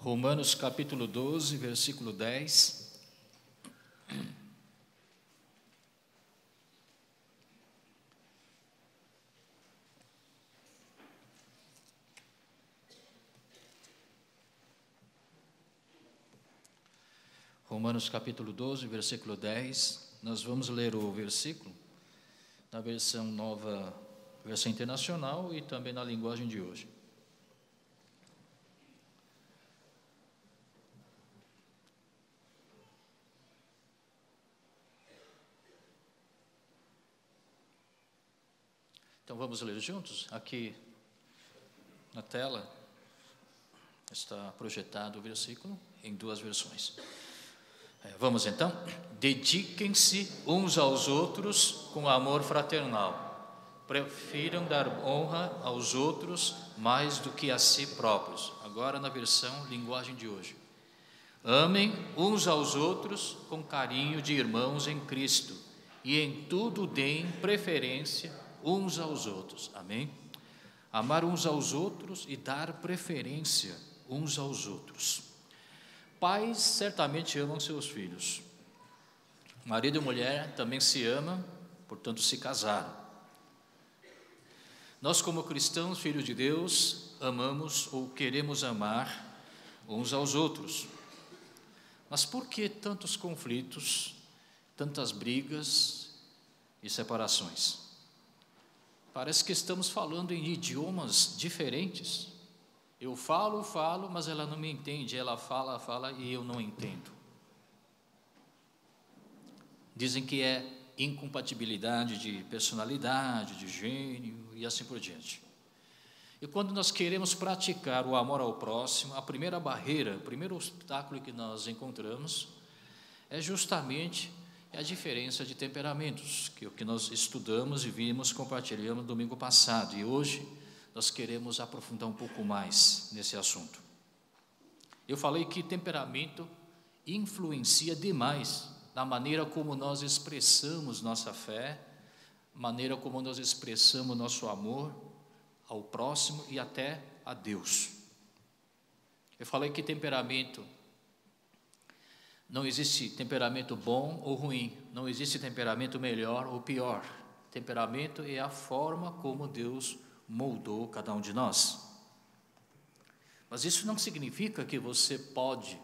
Romanos capítulo 12, versículo 10. Romanos capítulo 12, versículo 10. Nós vamos ler o versículo na versão nova, versão internacional e também na linguagem de hoje. Então vamos ler juntos? Aqui na tela está projetado o versículo em duas versões. Vamos então? Dediquem-se uns aos outros com amor fraternal. Prefiram dar honra aos outros mais do que a si próprios. Agora na versão linguagem de hoje. Amem uns aos outros com carinho de irmãos em Cristo e em tudo deem preferência uns aos outros. Amém? Amar uns aos outros e dar preferência uns aos outros. Pais certamente amam seus filhos. Marido e mulher também se amam, portanto se casaram. Nós, como cristãos, filhos de Deus, amamos ou queremos amar uns aos outros. Mas por que tantos conflitos, tantas brigas e separações? Parece que estamos falando em idiomas diferentes. Eu falo, mas ela não me entende. Ela fala e eu não entendo. Dizem que é incompatibilidade de personalidade, de gênio e assim por diante. E quando nós queremos praticar o amor ao próximo, a primeira barreira, o primeiro obstáculo que nós encontramos é justamente a diferença de temperamentos, que é o que nós estudamos e vimos, compartilhamos no domingo passado. E hoje nós queremos aprofundar um pouco mais nesse assunto. Eu falei que temperamento influencia demais na maneira como nós expressamos nossa fé, maneira como nós expressamos nosso amor ao próximo e até a Deus. Eu falei que temperamento, não existe temperamento bom ou ruim, não existe temperamento melhor ou pior. Temperamento é a forma como Deus moldou cada um de nós. Mas isso não significa que você pode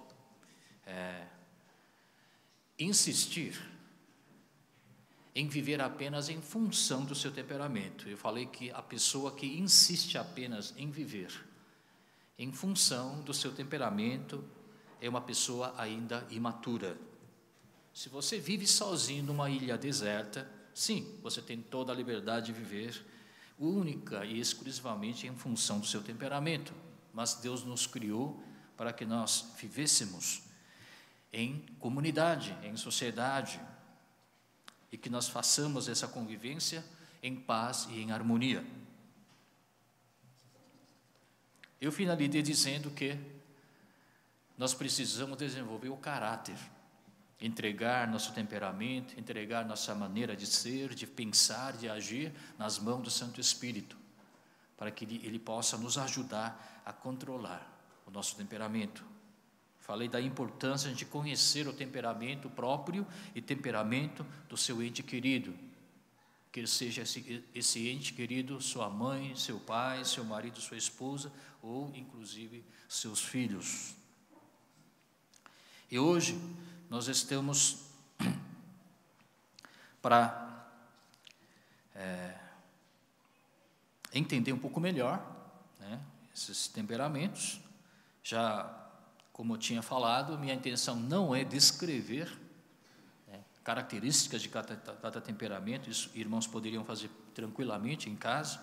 insistir em viver apenas em função do seu temperamento. Eu falei que a pessoa que insiste apenas em viver em função do seu temperamento é uma pessoa ainda imatura. Se você vive sozinho numa ilha deserta, sim, você tem toda a liberdade de viver única e exclusivamente em função do seu temperamento. Mas Deus nos criou para que nós vivêssemos em comunidade, em sociedade, e que nós façamos essa convivência em paz e em harmonia. Eu finalizei dizendo que nós precisamos desenvolver o caráter, entregar nosso temperamento, entregar nossa maneira de ser, de pensar, de agir nas mãos do Santo Espírito, para que Ele possa nos ajudar a controlar o nosso temperamento. Falei da importância de conhecer o temperamento próprio e temperamento do seu ente querido, que ele seja esse ente querido, sua mãe, seu pai, seu marido, sua esposa, ou inclusive seus filhos. E hoje nós estamos para entender um pouco melhor, né, esses temperamentos. Já, como eu tinha falado, minha intenção não é descrever características de cada temperamento. Isso irmãos poderiam fazer tranquilamente em casa,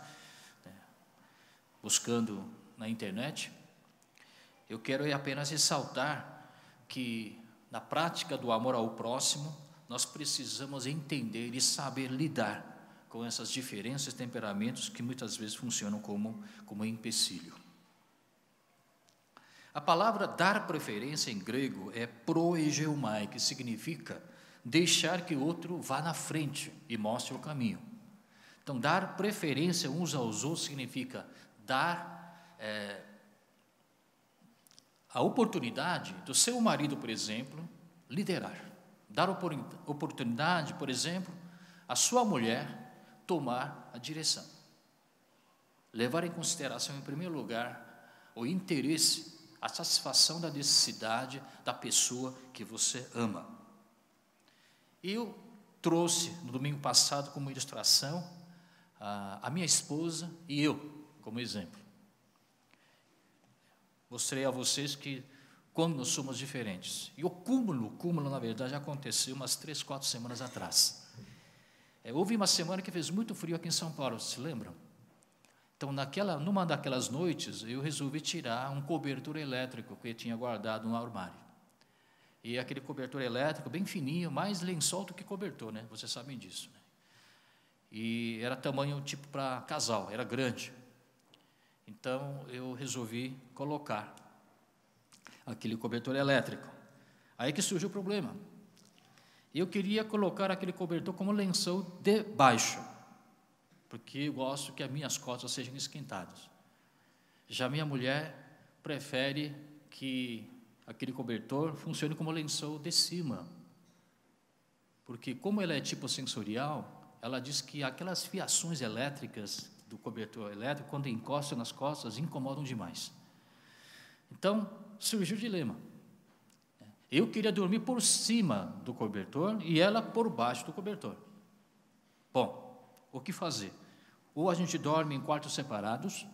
buscando na internet. Eu quero apenas ressaltar que na prática do amor ao próximo, nós precisamos entender e saber lidar com essas diferenças de temperamentos que muitas vezes funcionam como empecilho. A palavra dar preferência em grego é proegeumai, que significa deixar que o outro vá na frente e mostre o caminho. Então, dar preferência uns aos outros significa dar a oportunidade do seu marido, por exemplo, liderar. Dar oportunidade, por exemplo, à sua mulher tomar a direção. Levar em consideração, em primeiro lugar, o interesse, a satisfação da necessidade da pessoa que você ama. Eu trouxe, no domingo passado, como ilustração, a minha esposa e eu, como exemplo. Mostrei a vocês que como nós somos diferentes. E o cúmulo, na verdade, aconteceu umas 3, 4 semanas atrás. Houve uma semana que fez muito frio aqui em São Paulo, se lembram? Então, numa daquelas noites, eu resolvi tirar um cobertor elétrico que eu tinha guardado no armário. E aquele cobertor elétrico, bem fininho, mais lençol do que cobertor, né? Vocês sabem disso, né? E era tamanho tipo para casal, era grande. Então, eu resolvi colocar aquele cobertor elétrico. Aí que surgiu o problema. Eu queria colocar aquele cobertor como lençol debaixo, porque eu gosto que as minhas costas sejam esquentadas. Já minha mulher prefere que aquele cobertor funcione como lençol de cima, porque como ela é tipo sensorial, ela diz que aquelas fiações elétricas do cobertor elétrico, quando encostam nas costas, incomodam demais. Então, surgiu o dilema. Eu queria dormir por cima do cobertor e ela por baixo do cobertor. Bom, o que fazer? Ou a gente dorme em quartos separados,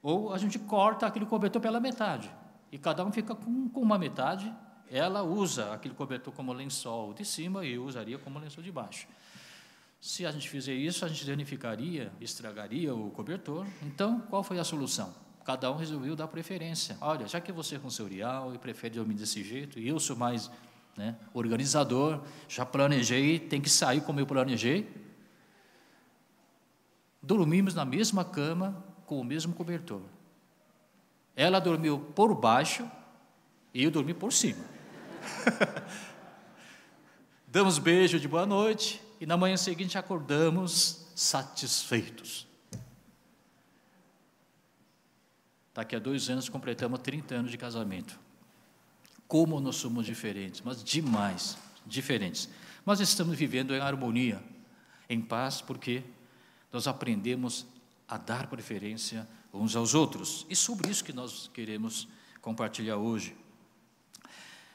ou a gente corta aquele cobertor pela metade, e cada um fica com uma metade. Ela usa aquele cobertor como lençol de cima e eu usaria como lençol de baixo. Se a gente fizer isso, a gente danificaria, estragaria o cobertor. Então, qual foi a solução? Cada um resolveu dar preferência. Olha, já que você é sensorial e prefere dormir desse jeito, e eu sou mais organizador, já planejei, tem que sair como eu planejei. Dormimos na mesma cama, com o mesmo cobertor. Ela dormiu por baixo e eu dormi por cima. Damos beijo de boa noite e na manhã seguinte acordamos satisfeitos. Daqui a 2 anos completamos 30 anos de casamento. Como nós somos diferentes, mas demais diferentes. Mas estamos vivendo em harmonia, em paz, porque nós aprendemos a dar preferência uns aos outros. E sobre isso que nós queremos compartilhar hoje.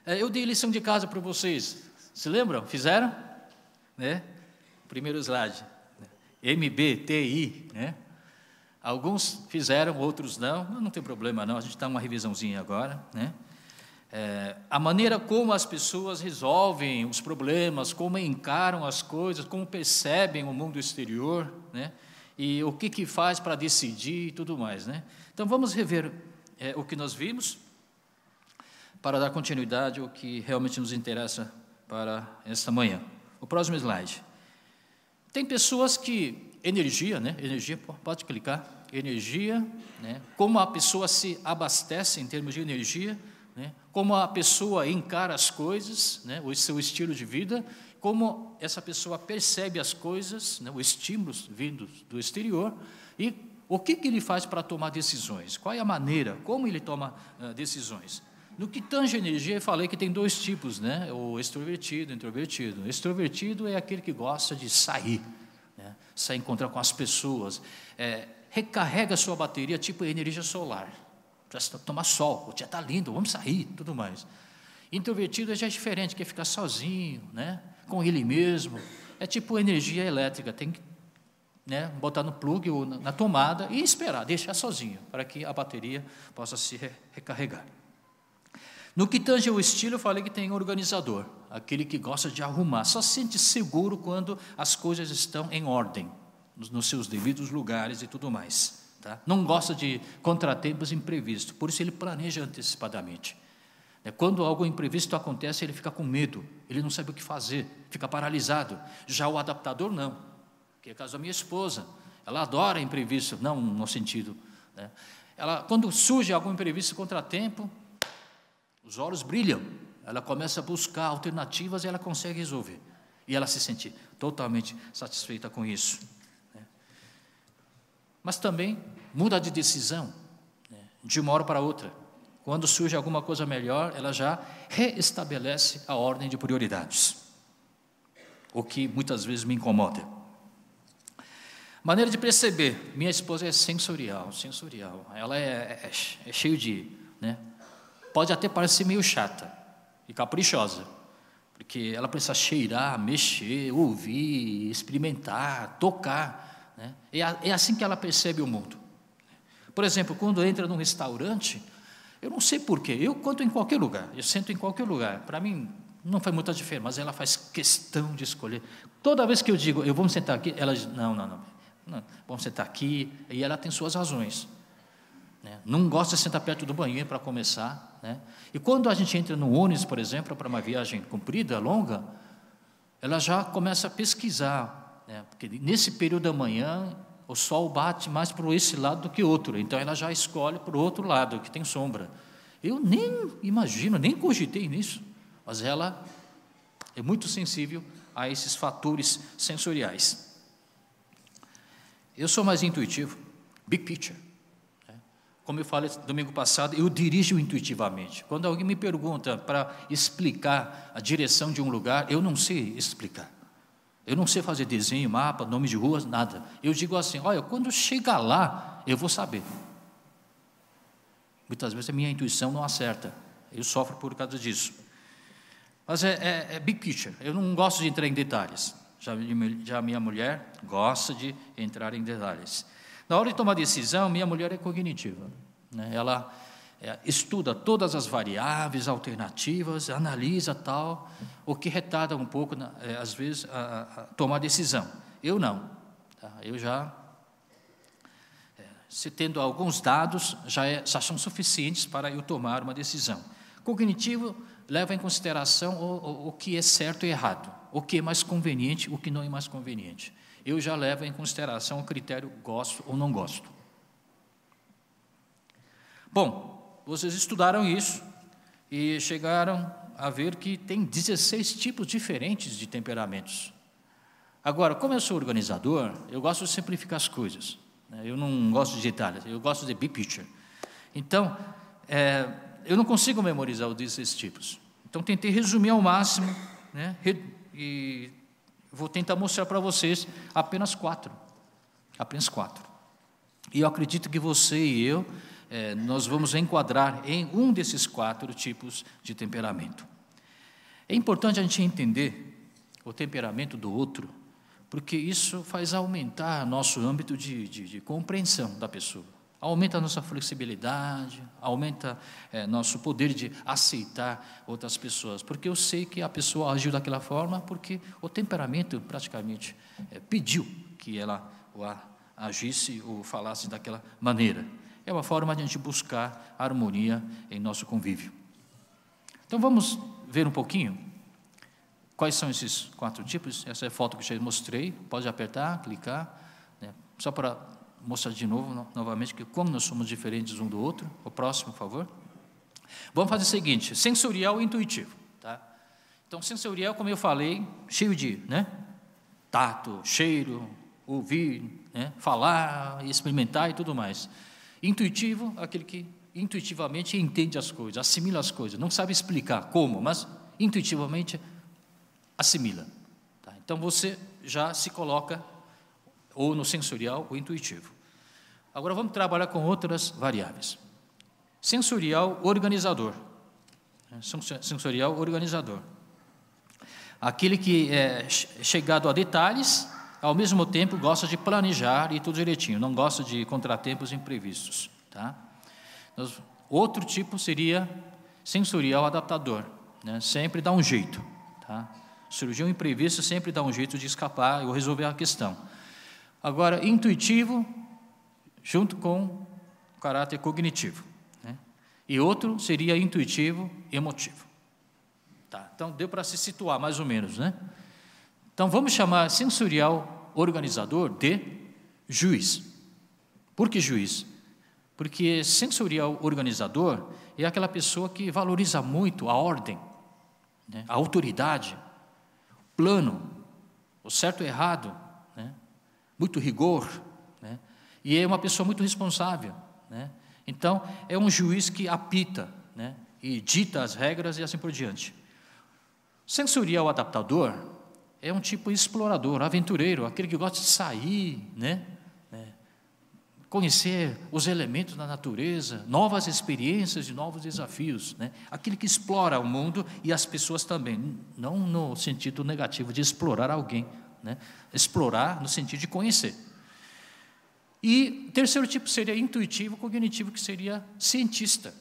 Eu dei lição de casa para vocês. Se lembram? Fizeram? Primeiro slide. MBTI, Alguns fizeram, outros não. Não tem problema não, a gente dá uma revisãozinha agora, a maneira como as pessoas resolvem os problemas, como encaram as coisas, como percebem o mundo exterior, e o que faz para decidir e tudo mais, Então vamos rever o que nós vimos, para dar continuidade ao que realmente nos interessa para esta manhã. O próximo slide. Tem pessoas que energia, energia, pode clicar, energia, como a pessoa se abastece em termos de energia, como a pessoa encara as coisas, o seu estilo de vida, como essa pessoa percebe as coisas, os estímulos vindos do exterior, e o que ele faz para tomar decisões, qual é a maneira, como ele toma decisões. No que tange energia, eu falei que tem 2 tipos, o extrovertido e o introvertido. O extrovertido é aquele que gosta de sair, sair encontrar com as pessoas, recarrega a sua bateria tipo energia solar, para tomar sol, o dia está lindo, vamos sair, tudo mais. Introvertido já é diferente, quer ficar sozinho, com ele mesmo, é tipo energia elétrica, tem que botar no plug ou na tomada e esperar, deixar sozinho, para que a bateria possa se recarregar. No que tange o estilo, eu falei que tem organizador, aquele que gosta de arrumar, só se sente seguro quando as coisas estão em ordem, nos seus devidos lugares e tudo mais. Não gosta de contratempos imprevistos, por isso ele planeja antecipadamente. Quando algo imprevisto acontece, ele fica com medo, ele não sabe o que fazer, fica paralisado. Já o adaptador não, que é o caso da minha esposa, ela adora imprevisto, não no sentido. Quando surge algum imprevisto, contratempo, os olhos brilham, ela começa a buscar alternativas e ela consegue resolver. E ela se sente totalmente satisfeita com isso. Mas também muda de decisão, de uma hora para outra. Quando surge alguma coisa melhor, ela já reestabelece a ordem de prioridades, o que muitas vezes me incomoda. Maneira de perceber, minha esposa é sensorial, ela é cheia de, né? Pode até parecer meio chata e caprichosa, porque ela precisa cheirar, mexer, ouvir, experimentar, tocar, né? É assim que ela percebe o mundo. Por exemplo, quando entra num restaurante, eu não sei porquê, eu conto em qualquer lugar, eu sento em qualquer lugar, para mim não faz muita diferença, mas ela faz questão de escolher. Toda vez que eu digo, eu vou me sentar aqui, ela diz, não, vamos sentar aqui, e ela tem suas razões, né? Não gosta de sentar perto do banheiro para começar, né? E quando a gente entra no ônibus, por exemplo, para uma viagem comprida, longa, ela já começa a pesquisar, né? Porque nesse período da manhã, o sol bate mais para esse lado do que outro, então ela já escolhe para o outro lado, que tem sombra. Eu nem imagino, nem cogitei nisso, mas ela é muito sensível a esses fatores sensoriais. Eu sou mais intuitivo, big picture. Como eu falei domingo passado, eu dirijo intuitivamente. Quando alguém me pergunta para explicar a direção de um lugar, eu não sei explicar. Eu não sei fazer desenho, mapa, nome de ruas, nada. Eu digo assim, olha, quando chegar lá, eu vou saber. Muitas vezes a minha intuição não acerta. Eu sofro por causa disso. Mas é big picture. Eu não gosto de entrar em detalhes. Já a minha mulher gosta de entrar em detalhes. Na hora de tomar decisão, minha mulher é cognitiva, né? Ela estuda todas as variáveis, alternativas, analisa tal, o que retarda um pouco, às vezes, a tomar decisão. Eu não. Tá? Eu já, se tendo alguns dados, já são suficientes para eu tomar uma decisão. Cognitivo leva em consideração o que é certo e errado, o que é mais conveniente, o que não é mais conveniente. Eu já levo em consideração o critério gosto ou não gosto. Bom, vocês estudaram isso e chegaram a ver que tem 16 tipos diferentes de temperamentos. Agora, como eu sou organizador, eu gosto de simplificar as coisas, né? Eu não gosto de detalhes, eu gosto de big picture. Então, eu não consigo memorizar os 16 tipos. Então, tentei resumir ao máximo, né? E vou tentar mostrar para vocês apenas 4. E eu acredito que você e eu, nós vamos enquadrar em um desses 4 tipos de temperamento. É importante a gente entender o temperamento do outro, porque isso faz aumentar nosso âmbito de compreensão da pessoa. Aumenta a nossa flexibilidade, aumenta nosso poder de aceitar outras pessoas, porque eu sei que a pessoa agiu daquela forma, porque o temperamento praticamente pediu que ela agisse ou falasse daquela maneira. É uma forma de a gente buscar harmonia em nosso convívio. Então vamos ver um pouquinho quais são esses 4 tipos. Essa é a foto que eu já mostrei, pode apertar, clicar, né? Só para mostrar de novo, novamente, que como nós somos diferentes um do outro. O próximo, por favor. Vamos fazer o seguinte, sensorial e intuitivo. Tá? Então, sensorial, como eu falei, cheio de, né? Tato, cheiro, ouvir, né? Falar, experimentar e tudo mais. Intuitivo, aquele que intuitivamente entende as coisas, assimila as coisas, não sabe explicar como, mas intuitivamente assimila. Tá? Então, você já se coloca ou no sensorial ou intuitivo. Agora vamos trabalhar com outras variáveis. Sensorial organizador. Sensorial organizador. Aquele que é chegado a detalhes, ao mesmo tempo gosta de planejar e tudo direitinho, não gosta de contratempos imprevistos. Tá? Outro tipo seria sensorial adaptador, né? Sempre dá um jeito. Tá? Surgiu um imprevisto, sempre dá um jeito de escapar ou resolver a questão. Agora, intuitivo, junto com caráter cognitivo, né? E outro seria intuitivo emotivo. Tá, então, deu para se situar mais ou menos, né? Então, vamos chamar sensorial organizador de juiz. Por que juiz? Porque sensorial organizador é aquela pessoa que valoriza muito a ordem, né? A autoridade, o plano, o certo e errado, né? Muito rigor, né? E é uma pessoa muito responsável, né? Então, é um juiz que apita, né, e dita as regras e assim por diante. Sensorial adaptador é um tipo explorador, aventureiro, aquele que gosta de sair, né, conhecer os elementos da natureza, novas experiências e novos desafios, né? Aquele que explora o mundo e as pessoas também, não no sentido negativo de explorar alguém, né? Explorar no sentido de conhecer. E terceiro tipo seria intuitivo, cognitivo, que seria cientista,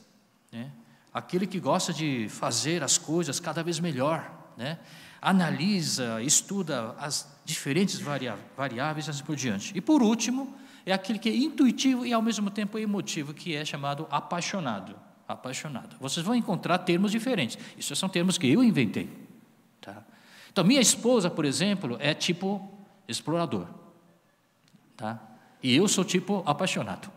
né? Aquele que gosta de fazer as coisas cada vez melhor, né? Analisa, estuda as diferentes variáveis e assim por diante. E por último, é aquele que é intuitivo e ao mesmo tempo emotivo, que é chamado apaixonado. Apaixonado. Vocês vão encontrar termos diferentes. Isso são termos que eu inventei. Tá? Então, minha esposa, por exemplo, é tipo explorador. Tá? E eu sou tipo apaixonado.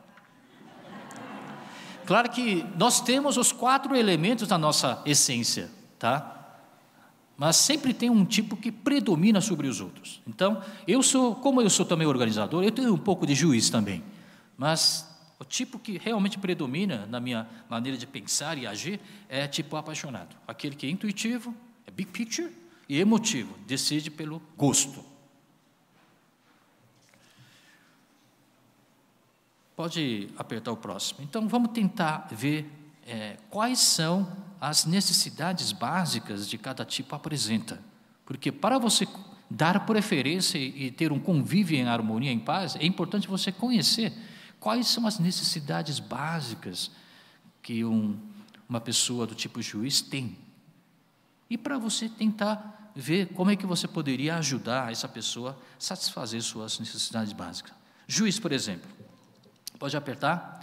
Claro que nós temos os 4 elementos da nossa essência, tá? Mas sempre tem um tipo que predomina sobre os outros. Então, como eu sou também organizador, eu tenho um pouco de juiz também. Mas o tipo que realmente predomina na minha maneira de pensar e agir é tipo apaixonado. Aquele que é intuitivo, é big picture, e emotivo, decide pelo gosto. Pode apertar o próximo. Então, vamos tentar ver quais são as necessidades básicas de cada tipo apresenta. Porque para você dar preferência e ter um convívio em harmonia, em paz, é importante você conhecer quais são as necessidades básicas que uma pessoa do tipo juiz tem. E para você tentar ver como é que você poderia ajudar essa pessoa a satisfazer suas necessidades básicas. Juiz, por exemplo, pode apertar.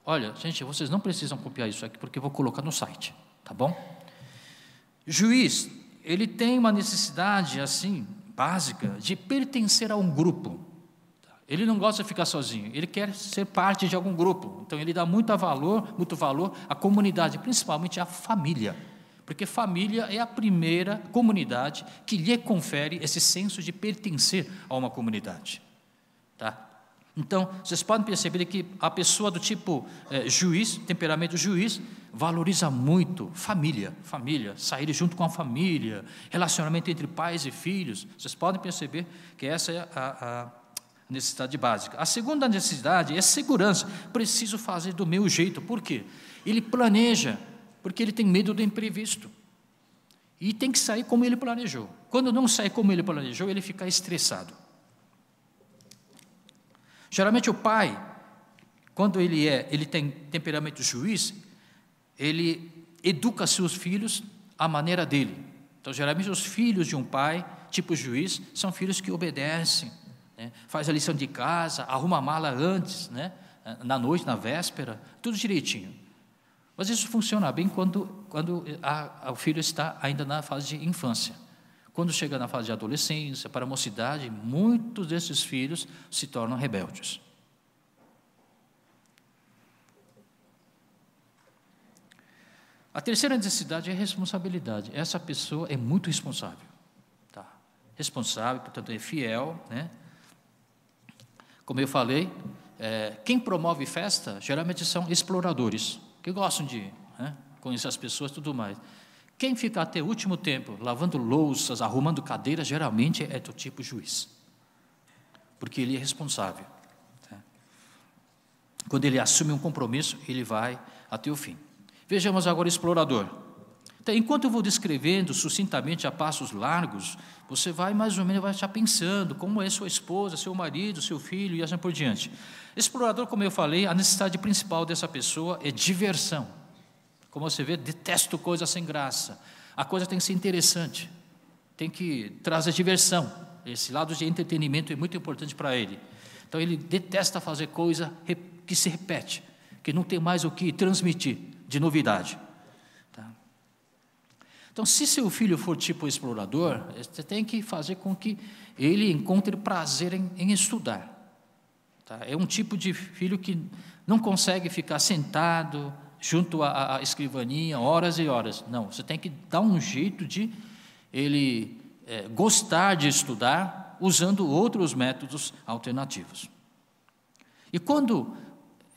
Olha, gente, vocês não precisam copiar isso aqui, porque eu vou colocar no site, tá bom? Juiz, ele tem uma necessidade, assim, básica, de pertencer a um grupo. Ele não gosta de ficar sozinho, ele quer ser parte de algum grupo. Então, ele dá muito valor à comunidade, principalmente à família. Porque família é a primeira comunidade que lhe confere esse senso de pertencer a uma comunidade. Tá? Então, vocês podem perceber que a pessoa do tipo juiz, temperamento juiz, valoriza muito família, sair junto com a família, relacionamento entre pais e filhos. Vocês podem perceber que essa é a necessidade básica. A segunda necessidade é segurança. Preciso fazer do meu jeito. Por quê? Ele planeja, porque ele tem medo do imprevisto. E tem que sair como ele planejou. Quando não sai como ele planejou, ele fica estressado. Geralmente o pai, quando ele tem temperamento juiz, ele educa seus filhos à maneira dele. Então, geralmente os filhos de um pai, tipo juiz, são filhos que obedecem, né? Faz a lição de casa, arruma a mala antes, né? Na noite, na véspera, tudo direitinho. Mas isso funciona bem quando o filho está ainda na fase de infância. Quando chega na fase de adolescência, para a mocidade, muitos desses filhos se tornam rebeldes. A terceira necessidade é a responsabilidade. Essa pessoa é muito responsável. Tá? Responsável, portanto, é fiel, né? Como eu falei, quem promove festa, geralmente são exploradores, que gostam de conhecer as pessoas e tudo mais. Quem fica até o último tempo lavando louças, arrumando cadeiras, geralmente é do tipo juiz, porque ele é responsável. Tá? Quando ele assume um compromisso, ele vai até o fim. Vejamos agora o explorador. Então, enquanto eu vou descrevendo sucintamente a passos largos, você vai mais ou menos estar pensando como é sua esposa, seu marido, seu filho e assim por diante. Explorador, como eu falei, a necessidade principal dessa pessoa é diversão. Como você vê, detesto coisa sem graça. A coisa tem que ser interessante, tem que trazer diversão. Esse lado de entretenimento é muito importante para ele. Então, ele detesta fazer coisa que se repete, que não tem mais o que transmitir de novidade. Tá? Então, se seu filho for tipo explorador, você tem que fazer com que ele encontre prazer em estudar. Tá? É um tipo de filho que não consegue ficar sentado junto à escrivaninha, horas e horas. Não, você tem que dar um jeito de ele gostar de estudar, usando outros métodos alternativos. E quando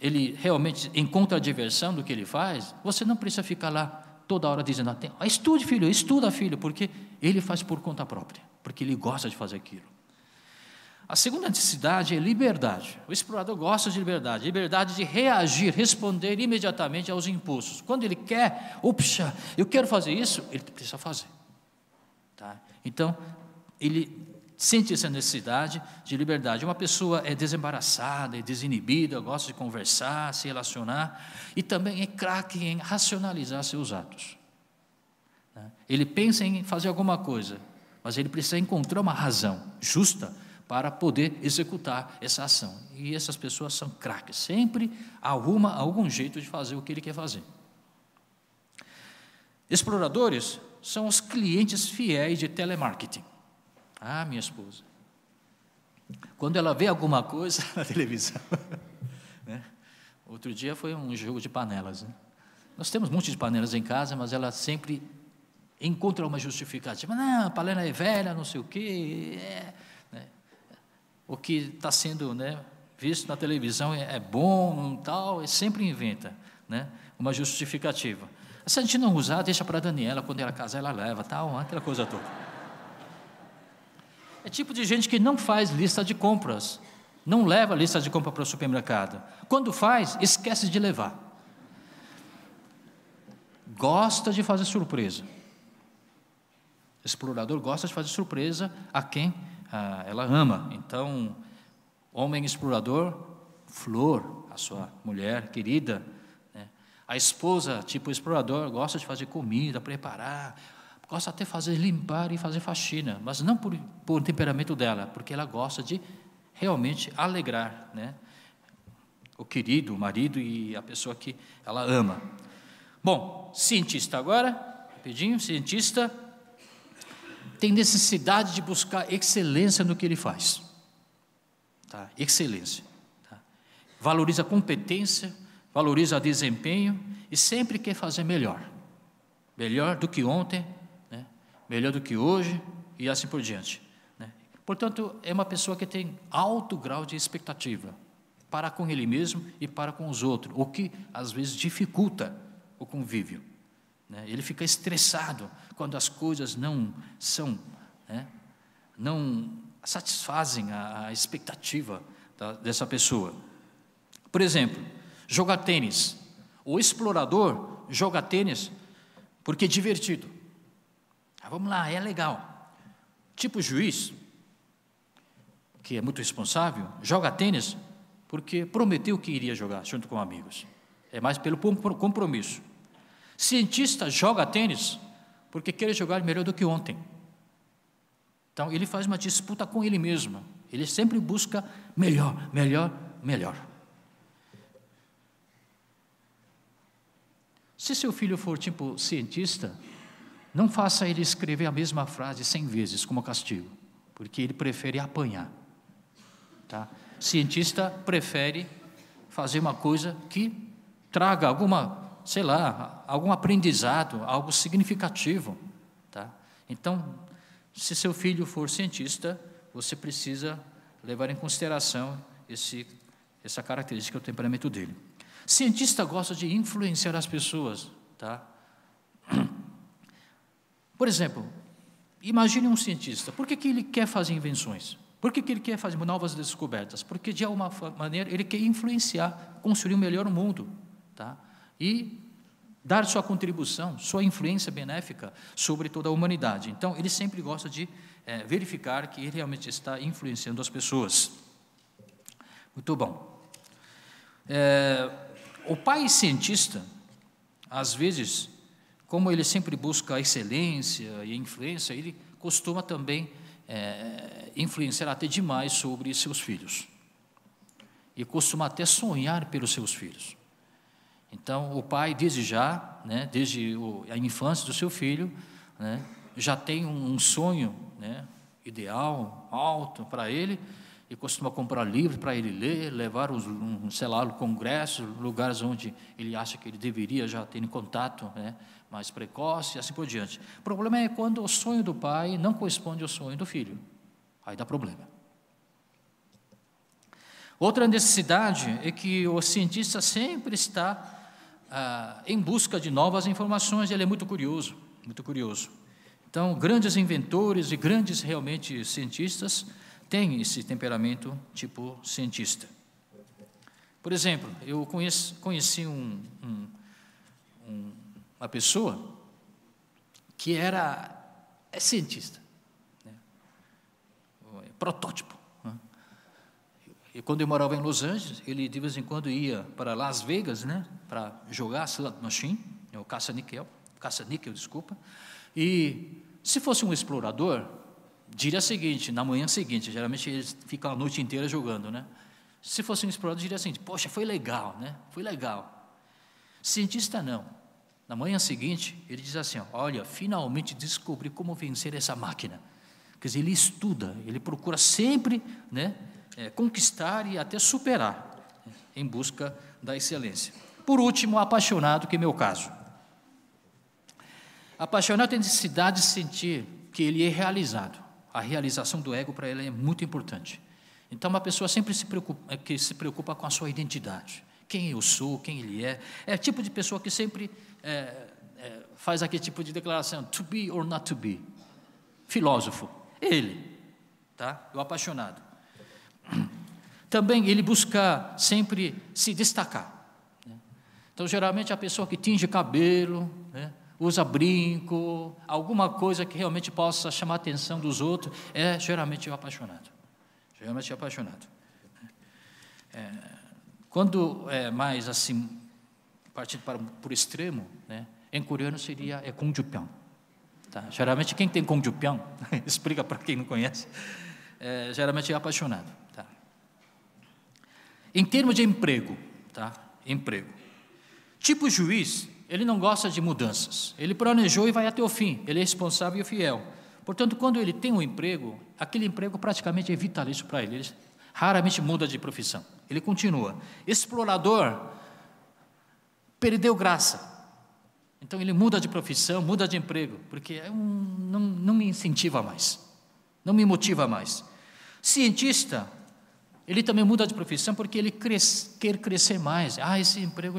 ele realmente encontra a diversão do que ele faz, você não precisa ficar lá toda hora dizendo: estude, filho, estuda, filho, porque ele faz por conta própria, porque ele gosta de fazer aquilo. A segunda necessidade é liberdade. O explorador gosta de liberdade de reagir, responder imediatamente aos impulsos. Quando ele quer, eu quero fazer isso, ele precisa fazer. Tá? Então, ele sente essa necessidade de liberdade. Uma pessoa é desembaraçada, é desinibida, gosta de conversar, se relacionar, e também é craque em racionalizar seus atos. Tá? Ele pensa em fazer alguma coisa, mas ele precisa encontrar uma razão justa para poder executar essa ação. E essas pessoas são craques, sempre arruma algum jeito de fazer o que ele quer fazer. Exploradores são os clientes fiéis de telemarketing. Minha esposa, quando ela vê alguma coisa na televisão, né? Outro dia foi um jogo de panelas, né? Nós temos um monte de panelas em casa, mas ela sempre encontra uma justificativa. Não, a panela é velha, não sei o quê, né? O que está sendo, né, visto na televisão é bom, tal, e sempre inventa, né, uma justificativa. Se a gente não usar, deixa para a Daniela, quando ela casar, ela leva, tal, aquela coisa toda. É tipo de gente que não faz lista de compras, não leva a lista de compra para o supermercado. Quando faz, esquece de levar. Gosta de fazer surpresa. Explorador gosta de fazer surpresa a quem ela ama. Então, homem explorador, flor, a sua mulher querida, né? A esposa, tipo explorador, gosta de fazer comida, preparar, gosta até de fazer limpar e fazer faxina, mas não por temperamento dela, porque ela gosta de realmente alegrar, né, o querido, o marido e a pessoa que ela ama. Bom, cientista agora, rapidinho, cientista tem necessidade de buscar excelência no que ele faz. Tá? Excelência. Tá? Valoriza a competência, valoriza o desempenho e sempre quer fazer melhor. Melhor do que ontem, né? Melhor do que hoje e assim por diante. Né? Portanto, é uma pessoa que tem alto grau de expectativa para com ele mesmo e para com os outros, o que às vezes dificulta o convívio. Ele fica estressado quando as coisas não são, né, não satisfazem a expectativa dessa pessoa. Por exemplo, jogar tênis. O explorador joga tênis porque é divertido. Vamos lá, é legal. Tipo juiz, que é muito responsável, joga tênis porque prometeu que iria jogar junto com amigos. É mais pelo compromisso. Cientista joga tênis porque quer jogar melhor do que ontem. Então, ele faz uma disputa com ele mesmo. Ele sempre busca melhor, melhor, melhor. Se seu filho for tipo cientista, não faça ele escrever a mesma frase 100 vezes como castigo, porque ele prefere apanhar. Tá? Cientista prefere fazer uma coisa que traga algum aprendizado, algo significativo. Tá? Então, se seu filho for cientista, você precisa levar em consideração essa característica do temperamento dele. Cientista gosta de influenciar as pessoas. Tá? Por exemplo, imagine um cientista. Por que ele quer fazer invenções? Por que ele quer fazer novas descobertas? Porque, de alguma maneira, ele quer influenciar, construir um melhor mundo. Tá? E dar sua contribuição, sua influência benéfica sobre toda a humanidade. Então, ele sempre gosta de verificar que ele realmente está influenciando as pessoas. Muito bom. O pai cientista, às vezes, como ele sempre busca a excelência e a influência, ele costuma também influenciar até demais sobre seus filhos. E costuma até sonhar pelos seus filhos. Então, o pai, desde a infância do seu filho, né, já tem um sonho, né, ideal, alto para ele, e costuma comprar livros para ele ler, levar congressos, lugares onde ele acha que ele deveria já ter em contato, né, mais precoce, e assim por diante. O problema é quando o sonho do pai não corresponde ao sonho do filho. Aí dá problema. Outra necessidade é que o cientista sempre está em busca de novas informações, ele é muito curioso, muito curioso. Então, grandes inventores e grandes realmente cientistas têm esse temperamento tipo cientista. Por exemplo, eu conheci uma pessoa que é cientista, né? Protótipo. Né? E quando eu morava em Los Angeles, ele de vez em quando ia para Las Vegas, né, para jogar slot machine, o caça-níquel, desculpa. E se fosse um explorador, diria o seguinte, na manhã seguinte, geralmente eles ficam a noite inteira jogando, né? Se fosse um explorador, diria assim, poxa, foi legal, né? Foi legal. Cientista não. Na manhã seguinte, ele diz assim, olha, finalmente descobri como vencer essa máquina. Quer dizer, ele estuda, ele procura sempre, né, conquistar e até superar, em busca da excelência. Por último, apaixonado, que é meu caso. Apaixonado tem necessidade de sentir que ele é realizado. A realização do ego para ele é muito importante. Então, uma pessoa sempre se preocupa com a sua identidade. Quem eu sou, quem ele é. É o tipo de pessoa que sempre faz aquele tipo de declaração, to be or not to be. Filósofo, ele, tá? O apaixonado. Também ele busca sempre se destacar. Né? Então, geralmente, a pessoa que tinge cabelo, né, usa brinco, alguma coisa que realmente possa chamar a atenção dos outros, geralmente o apaixonado. Geralmente é apaixonado. Quando é mais assim, partindo por extremo, né, em coreano seria 공주병. Tá? Geralmente quem tem 공주병, explica para quem não conhece, geralmente é apaixonado. Tá? Em termos de emprego, tá? Emprego. Tipo juiz, ele não gosta de mudanças. Ele planejou e vai até o fim. Ele é responsável e fiel. Portanto, quando ele tem um emprego, aquele emprego praticamente é vitalício para ele. Ele raramente muda de profissão. Ele continua. Explorador, perdeu graça. Então, ele muda de profissão, muda de emprego, porque não me incentiva mais, não me motiva mais. Cientista, ele também muda de profissão porque ele quer crescer mais. Esse emprego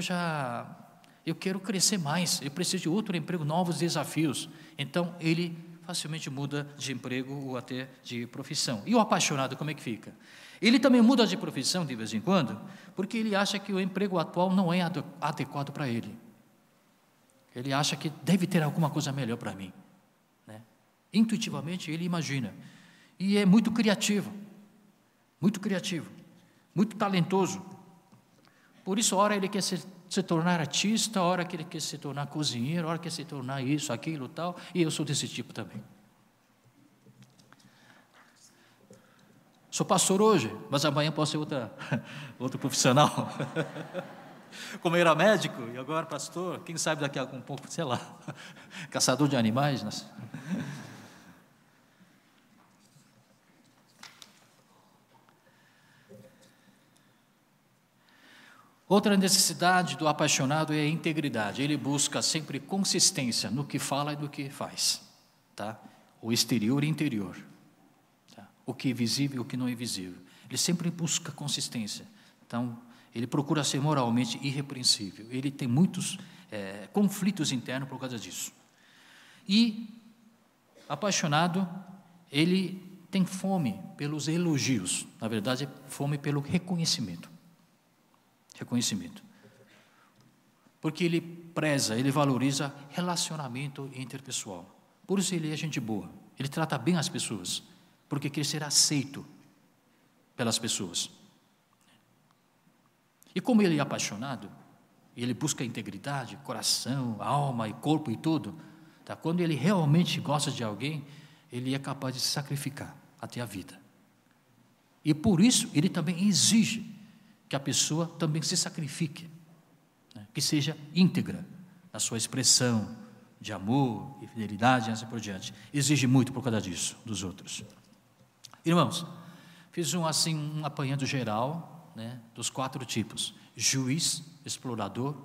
eu quero crescer mais, eu preciso de outro emprego, novos desafios. Então, ele facilmente muda de emprego ou até de profissão. E o apaixonado, como é que fica? Ele também muda de profissão de vez em quando, porque ele acha que o emprego atual não é adequado para ele. Ele acha que deve ter alguma coisa melhor para mim. Né? Intuitivamente, ele imagina. E é muito criativo, muito talentoso. Por isso, a hora ele quer se tornar artista, a hora que ele quer se tornar cozinheiro, a hora que quer se tornar isso, aquilo, tal, e eu sou desse tipo também. Sou pastor hoje, mas amanhã posso ser outro profissional. Como era médico e agora pastor, quem sabe daqui a um pouco, sei lá, caçador de animais. Né? Outra necessidade do apaixonado é a integridade. Ele busca sempre consistência no que fala e no que faz. Tá? O exterior e interior. Tá? O que é visível e o que não é visível. Ele sempre busca consistência. Então, ele procura ser moralmente irrepreensível. Ele tem muitos conflitos internos por causa disso. E, apaixonado, ele tem fome pelos elogios. Na verdade, é fome pelo reconhecimento. Porque ele preza, ele valoriza relacionamento interpessoal. Por isso ele é gente boa. Ele trata bem as pessoas, porque quer ser aceito pelas pessoas. E como ele é apaixonado, ele busca integridade, coração, alma e corpo e tudo, tá? Quando ele realmente gosta de alguém, ele é capaz de se sacrificar até a vida. E por isso ele também exige que a pessoa também se sacrifique, né? Que seja íntegra na sua expressão de amor e fidelidade e assim por diante. Exige muito por causa disso, dos outros. Irmãos, fiz um apanhado geral, né, dos 4 tipos: juiz, explorador,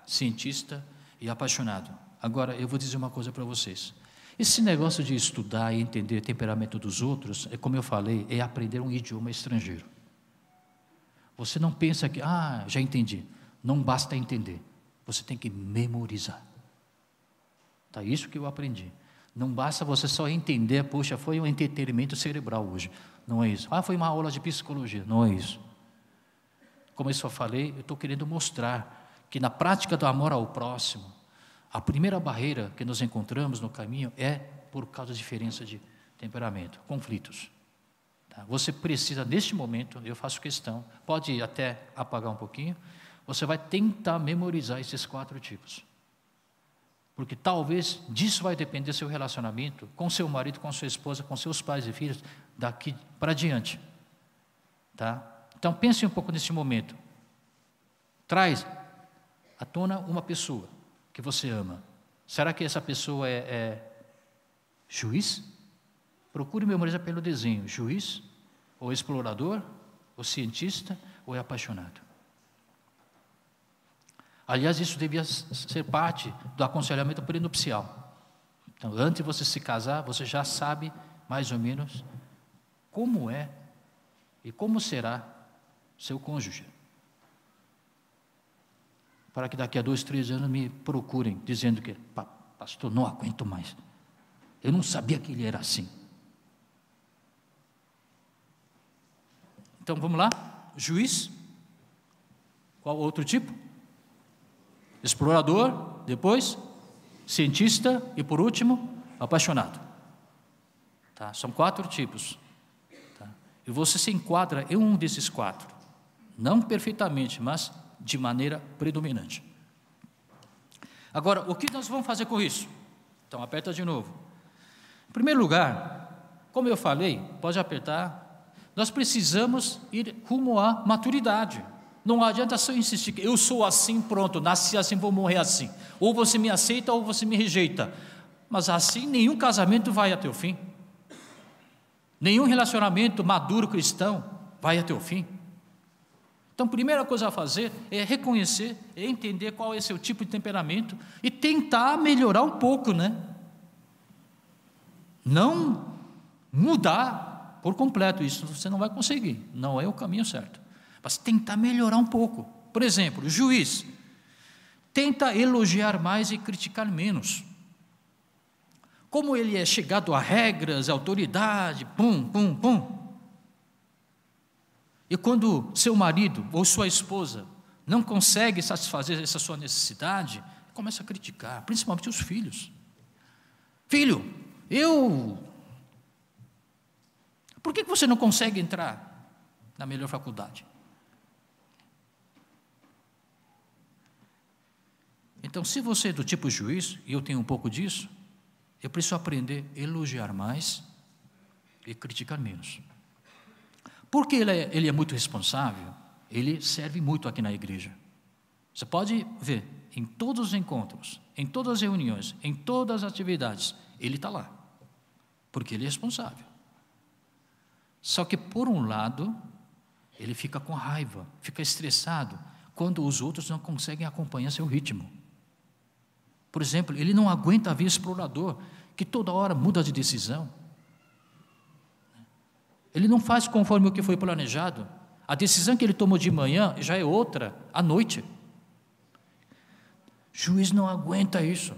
cientista e apaixonado. Agora, eu vou dizer uma coisa para vocês. Esse negócio de estudar e entender o temperamento dos outros, como eu falei, é aprender um idioma estrangeiro. Você não pensa que, já entendi. Não basta entender, você tem que memorizar. Tá, isso que eu aprendi. Não basta você só entender, poxa, foi um entretenimento cerebral hoje. Não é isso. Foi uma aula de psicologia. Não é isso. Como eu só falei, eu estou querendo mostrar que na prática do amor ao próximo, a primeira barreira que nos encontramos no caminho é por causa da diferença de temperamento, conflitos. Tá? Você precisa, neste momento, eu faço questão, pode até apagar um pouquinho, você vai tentar memorizar esses 4 tipos. Porque talvez disso vai depender seu relacionamento com seu marido, com sua esposa, com seus pais e filhos, daqui para diante. Tá? Então pense um pouco nesse momento. Traz à tona uma pessoa que você ama. Será que essa pessoa é juiz? Procure memorizar pelo desenho. Juiz, ou explorador, ou cientista, ou é apaixonado. Aliás, isso devia ser parte do aconselhamento prenupcial. Então, antes de você se casar, você já sabe mais ou menos como é e como será seu cônjuge. Para que daqui a 2, 3 anos me procurem, dizendo que, pastor, não aguento mais. Eu não sabia que ele era assim. Então, vamos lá? Juiz. Qual outro tipo? Explorador, depois cientista e por último apaixonado. Tá? São 4 tipos. Tá? E você se enquadra em um desses 4, não perfeitamente, mas de maneira predominante. Agora, o que nós vamos fazer com isso? Então, aperta de novo. Em primeiro lugar, como eu falei, pode apertar, nós precisamos ir rumo à maturidade. Não adianta só insistir que eu sou assim, pronto, nasci assim, vou morrer assim. Ou você me aceita ou você me rejeita. Mas assim nenhum casamento vai até o fim. Nenhum relacionamento maduro cristão vai até o fim. Então, a primeira coisa a fazer é reconhecer, é entender qual é seu tipo de temperamento e tentar melhorar um pouco, né? Não mudar por completo, isso você não vai conseguir, não é o caminho certo. Mas tentar melhorar um pouco. Por exemplo, o juiz tenta elogiar mais e criticar menos. Como ele é chegado a regras, autoridade, e quando seu marido ou sua esposa não consegue satisfazer essa sua necessidade, começa a criticar, principalmente os filhos. Filho, por que você não consegue entrar na melhor faculdade? Então, se você é do tipo juiz, e eu tenho um pouco disso, eu preciso aprender a elogiar mais e criticar menos. Porque ele é muito responsável, ele serve muito aqui na igreja. Você pode ver, em todos os encontros, em todas as reuniões, em todas as atividades, ele está lá, porque ele é responsável. Só que, por um lado, ele fica com raiva, fica estressado, quando os outros não conseguem acompanhar seu ritmo. Por exemplo, ele não aguenta ver explorador, que toda hora muda de decisão. Ele não faz conforme o que foi planejado. A decisão que ele tomou de manhã já é outra à noite. O juiz não aguenta isso.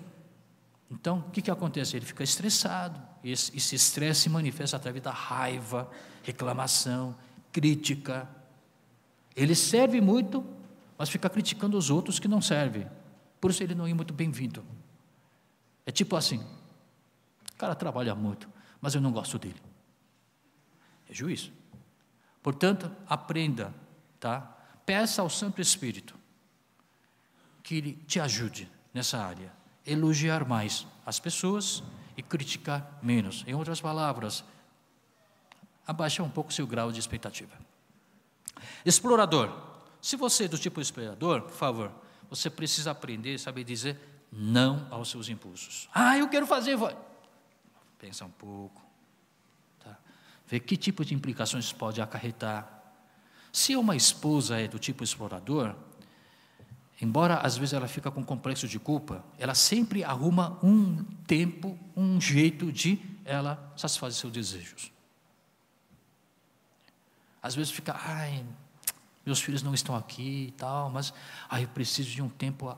Então, o que acontece? Ele fica estressado. E esse estresse se manifesta através da raiva, reclamação, crítica. Ele serve muito, mas fica criticando os outros que não servem. Por isso ele não é muito bem-vindo. É tipo assim, o cara trabalha muito, mas eu não gosto dele. É juiz. Portanto, aprenda, tá? Peça ao Santo Espírito que ele te ajude nessa área. Elogiar mais as pessoas e criticar menos. Em outras palavras, abaixar um pouco o seu grau de expectativa. Explorador. Se você é do tipo explorador, por favor, você precisa aprender, saber dizer não aos seus impulsos. Eu quero fazer. Pensa um pouco. Tá? Ver que tipo de implicações pode acarretar. Se uma esposa é do tipo explorador, embora às vezes ela fica com complexo de culpa, ela sempre arruma um tempo, um jeito de ela satisfazer seus desejos. Às vezes fica, meus filhos não estão aqui e tal, mas eu preciso de um tempo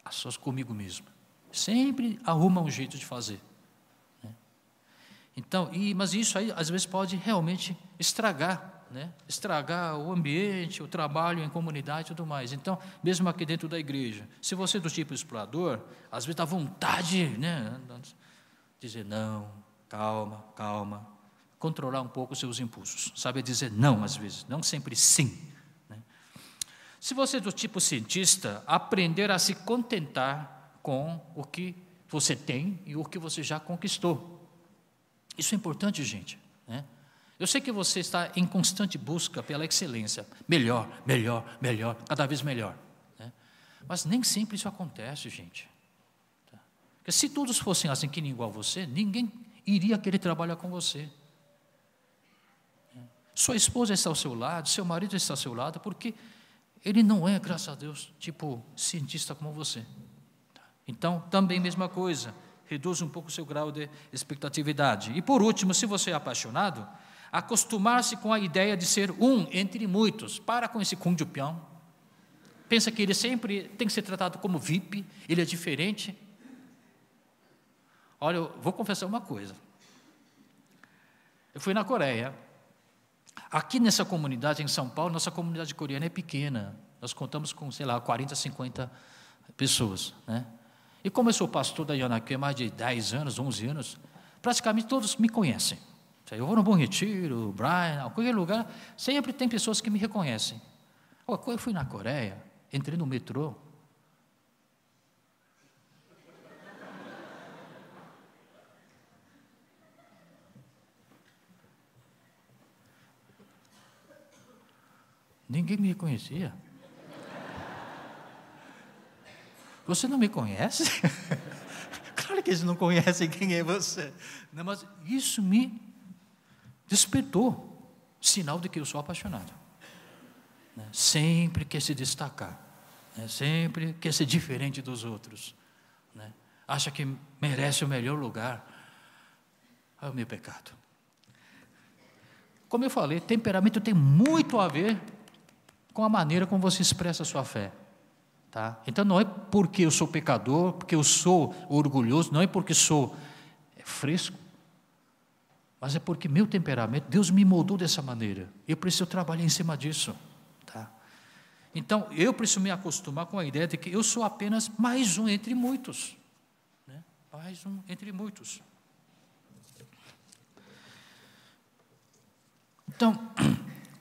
a sós comigo mesmo. Sempre arruma um jeito de fazer. Né? Então, mas isso aí às vezes pode realmente estragar, né? Estragar o ambiente, o trabalho em comunidade e tudo mais. Então, mesmo aqui dentro da igreja, se você é do tipo explorador, às vezes dá vontade, né? Dizer não, calma, controlar um pouco os seus impulsos, saber dizer não às vezes, não sempre sim. Né? Se você é do tipo cientista, aprender a se contentar com o que você tem e o que você já conquistou. Isso é importante, gente. Né? Eu sei que você está em constante busca pela excelência, melhor, cada vez melhor. Né? Mas nem sempre isso acontece, gente. Porque se todos fossem assim, que nem igual você, ninguém iria querer trabalhar com você. Sua esposa está ao seu lado, seu marido está ao seu lado, porque ele não é, graças a Deus, tipo cientista como você. Então, também mesma coisa, reduz um pouco o seu grau de expectatividade. E por último, se você é apaixonado, acostumar-se com a ideia de ser um entre muitos. Para com esse Kung Jupião. Pensa que ele sempre tem que ser tratado como VIP, ele é diferente. Olha, eu vou confessar uma coisa. Eu fui na Coreia. Aqui nessa comunidade, em São Paulo, nossa comunidade coreana é pequena. Nós contamos com, 40, 50 pessoas. Né? E como eu sou pastor da Yonakê há mais de 10 anos, 11 anos, praticamente todos me conhecem. Eu vou no Bom Retiro, Brian, qualquer lugar, sempre tem pessoas que me reconhecem. Quando eu fui na Coreia, entrei no metrô. Ninguém me reconhecia. Você não me conhece? Claro que eles não conhecem quem é você. Não, mas isso me despertou, sinal de que eu sou apaixonado. Né? Sempre quer se destacar, né? Sempre quer ser diferente dos outros. Né? Acha que merece o melhor lugar. É o meu pecado. Como eu falei, temperamento tem muito a ver com a maneira como você expressa a sua fé. Tá? Então não é porque eu sou pecador, porque eu sou orgulhoso, não é porque sou fresco, mas é porque meu temperamento, Deus me moldou dessa maneira. Eu preciso trabalhar em cima disso. Tá? Então eu preciso me acostumar com a ideia de que eu sou apenas mais um entre muitos. Né? Mais um entre muitos. Então,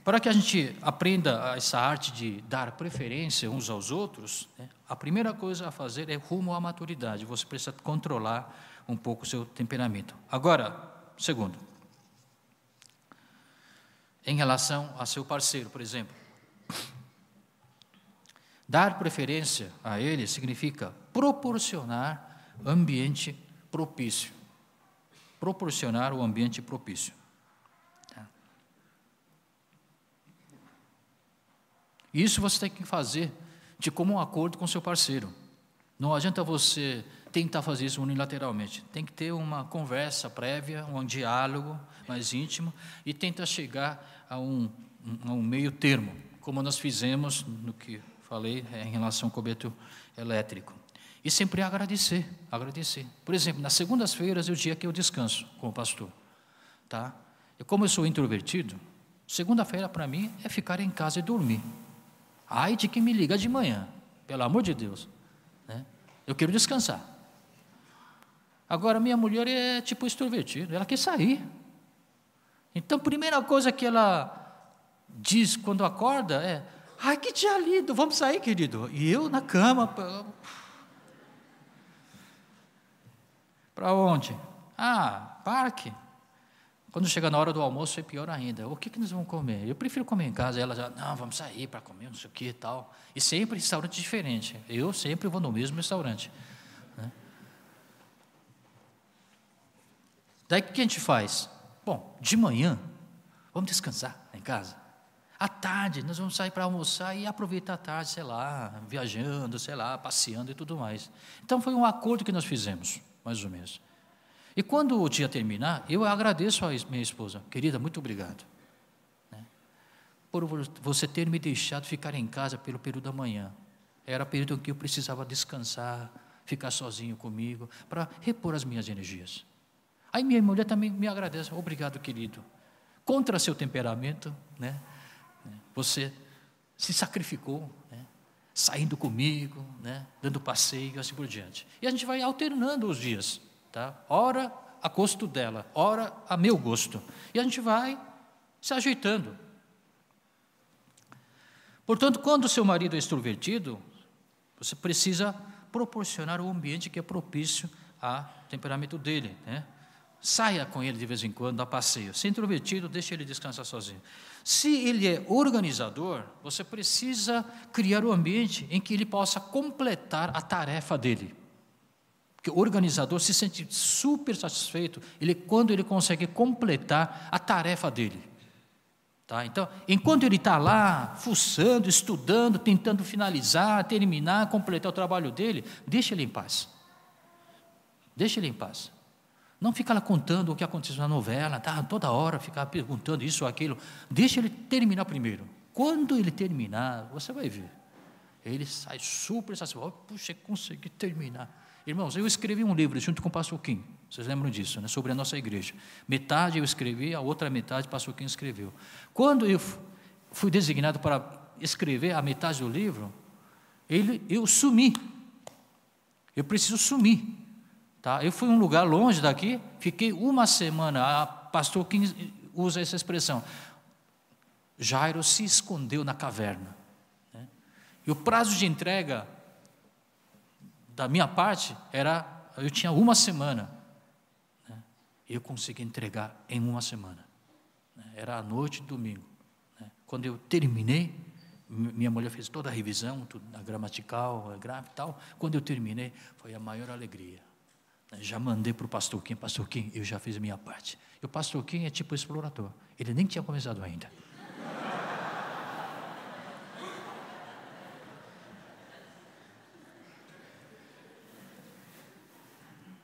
para que a gente aprenda essa arte de dar preferência uns aos outros, né, a primeira coisa a fazer é rumo à maturidade. Você precisa controlar um pouco o seu temperamento. Agora, segundo, em relação a seu parceiro, por exemplo, dar preferência a ele significa proporcionar ambiente propício. Proporcionar o ambiente propício. Isso você tem que fazer de comum acordo com seu parceiro. Não adianta você tentar fazer isso unilateralmente. Tem que ter uma conversa prévia, um diálogo mais íntimo e tentar chegar a um meio termo, como nós fizemos no que falei em relação ao cobertor elétrico. E sempre agradecer. Por exemplo, nas segundas-feiras é o dia que eu descanso com o pastor. Tá? E como eu sou introvertido, segunda-feira para mim é ficar em casa e dormir. Ai de quem me liga de manhã, pelo amor de Deus. Né? Eu quero descansar. Agora, minha mulher é tipo extrovertida, ela quer sair. Então, a primeira coisa que ela diz quando acorda é: ai, que dia lindo, vamos sair, querido. E eu na cama. Para onde? Parque. Quando chega na hora do almoço é pior ainda. O que nós vamos comer? Eu prefiro comer em casa. Ela já, não, vamos sair para comer, não sei o que e tal. E sempre restaurante diferente. Eu sempre vou no mesmo restaurante. Né? Daí o que a gente faz? Bom, de manhã, vamos descansar em casa. À tarde, nós vamos sair para almoçar e aproveitar a tarde, sei lá, viajando, sei lá, passeando e tudo mais. Então foi um acordo que nós fizemos, mais ou menos. E quando o dia terminar, eu agradeço a minha esposa. Querida, muito obrigado. Né? por você ter me deixado ficar em casa pelo período da manhã. Era o período em que eu precisava descansar, ficar sozinho comigo, para repor as minhas energias. Aí minha mulher também me agradece, obrigado, querido. Contra seu temperamento, né? Você se sacrificou, né? Saindo comigo, né? Dando passeio, assim por diante. E a gente vai alternando os dias, tá? Ora a gosto dela, ora a meu gosto. E a gente vai se ajeitando. Portanto, quando o seu marido é extrovertido, você precisa proporcionar um ambiente que é propício ao temperamento dele, né? Saia com ele de vez em quando, dá passeio. Se é introvertido, deixe ele descansar sozinho. Se ele é organizador, você precisa criar um ambiente em que ele possa completar a tarefa dele. Porque o organizador se sente super satisfeito quando ele consegue completar a tarefa dele. Tá? Então, enquanto ele está lá, fuçando, estudando, tentando finalizar, terminar, completar o trabalho dele, deixa ele em paz. Deixa ele em paz. Não fica lá contando o que aconteceu na novela, tá? Toda hora ficar perguntando isso ou aquilo. Deixa ele terminar primeiro. Quando ele terminar, você vai ver. Ele sai super satisfeito. Puxa, consegui terminar. Irmãos, eu escrevi um livro junto com o pastor Kim. Vocês lembram disso, né? Sobre a nossa igreja. Metade eu escrevi, a outra metade o pastor Kim escreveu. Quando eu fui designado para escrever a metade do livro, eu sumi. Eu preciso sumir. Tá? Eu fui a um lugar longe daqui, fiquei uma semana, a pastor Kim usa essa expressão, Jairo se escondeu na caverna, né? E o prazo de entrega da minha parte eu tinha uma semana, né? E eu consegui entregar em uma semana, né? Era a noite de domingo, né? Quando eu terminei, minha mulher fez toda a revisão, tudo, a gramatical, a gráfica e tal, quando eu terminei, foi a maior alegria. Já mandei para o pastor Kim, eu já fiz a minha parte. E o pastor Kim é tipo explorador, ele nem tinha começado ainda.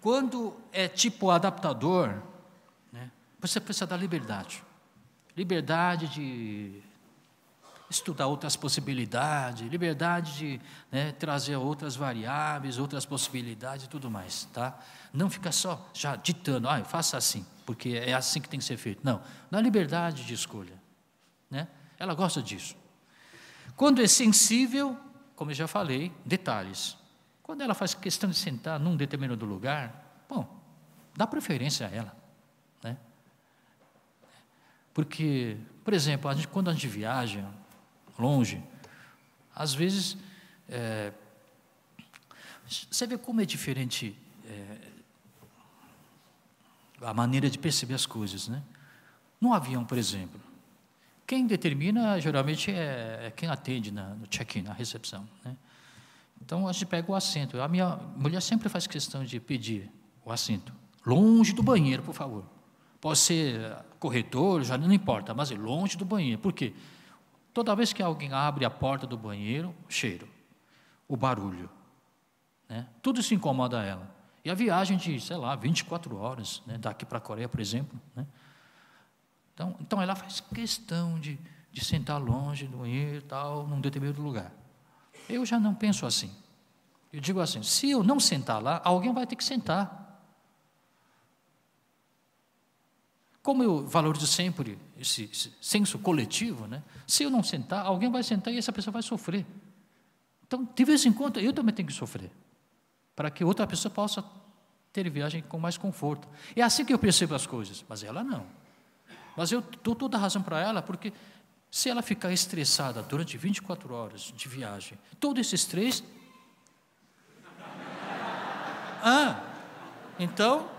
Quando é tipo adaptador, né, você precisa dar liberdade. Liberdade de estudar outras possibilidades, liberdade de, né, trazer outras variáveis, outras possibilidades e tudo mais, tá? Não fica só já ditando, faça assim, porque é assim que tem que ser feito. Não, dá liberdade de escolha, né? Ela gosta disso. Quando é sensível, como eu já falei, detalhes. Quando ela faz questão de sentar num determinado lugar, bom, dá preferência a ela, né? Porque, por exemplo, quando a gente viaja longe, às vezes, você vê como é diferente a maneira de perceber as coisas, né? No avião, por exemplo, quem determina geralmente é quem atende no check-in, na recepção, né? Então a gente pega o assento. A minha mulher sempre faz questão de pedir o assento longe do banheiro, por favor. Pode ser corredor, já não importa, mas é longe do banheiro. Por quê? Toda vez que alguém abre a porta do banheiro, o cheiro, o barulho, né? Tudo isso incomoda ela. E a viagem de, 24 horas, né? Daqui para a Coreia, por exemplo, né? Então ela faz questão de sentar longe do banheiro, tal, num determinado lugar. Eu já não penso assim. Eu digo assim, se eu não sentar lá, alguém vai ter que sentar. Como eu valorizo sempre esse senso coletivo, né? Se eu não sentar, alguém vai sentar e essa pessoa vai sofrer. Então, de vez em quando, eu também tenho que sofrer, para que outra pessoa possa ter viagem com mais conforto. É assim que eu percebo as coisas, mas ela não. Mas eu dou toda a razão para ela, porque se ela ficar estressada durante 24 horas de viagem, todo esse estresse... então,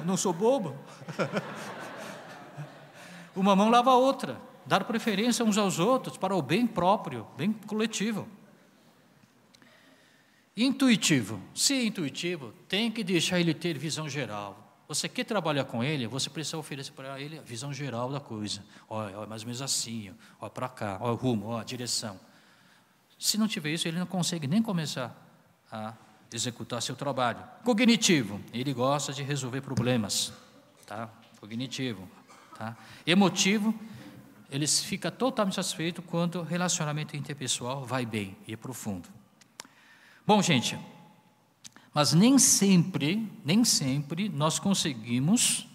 não sou bobo. Uma mão lava a outra, dar preferência uns aos outros para o bem próprio, bem coletivo. Intuitivo. Se é intuitivo, tem que deixar ele ter visão geral. Você quer trabalhar com ele, você precisa oferecer para ele a visão geral da coisa. Olha, mais ou menos assim, olha para cá, olha o rumo, olha a direção. Se não tiver isso, ele não consegue nem começar a executar seu trabalho. Cognitivo. Ele gosta de resolver problemas, tá? Cognitivo. Tá? Emotivo, eles ficam totalmente satisfeitos quando o relacionamento interpessoal vai bem e é profundo. Bom, gente, mas nem sempre nós conseguimos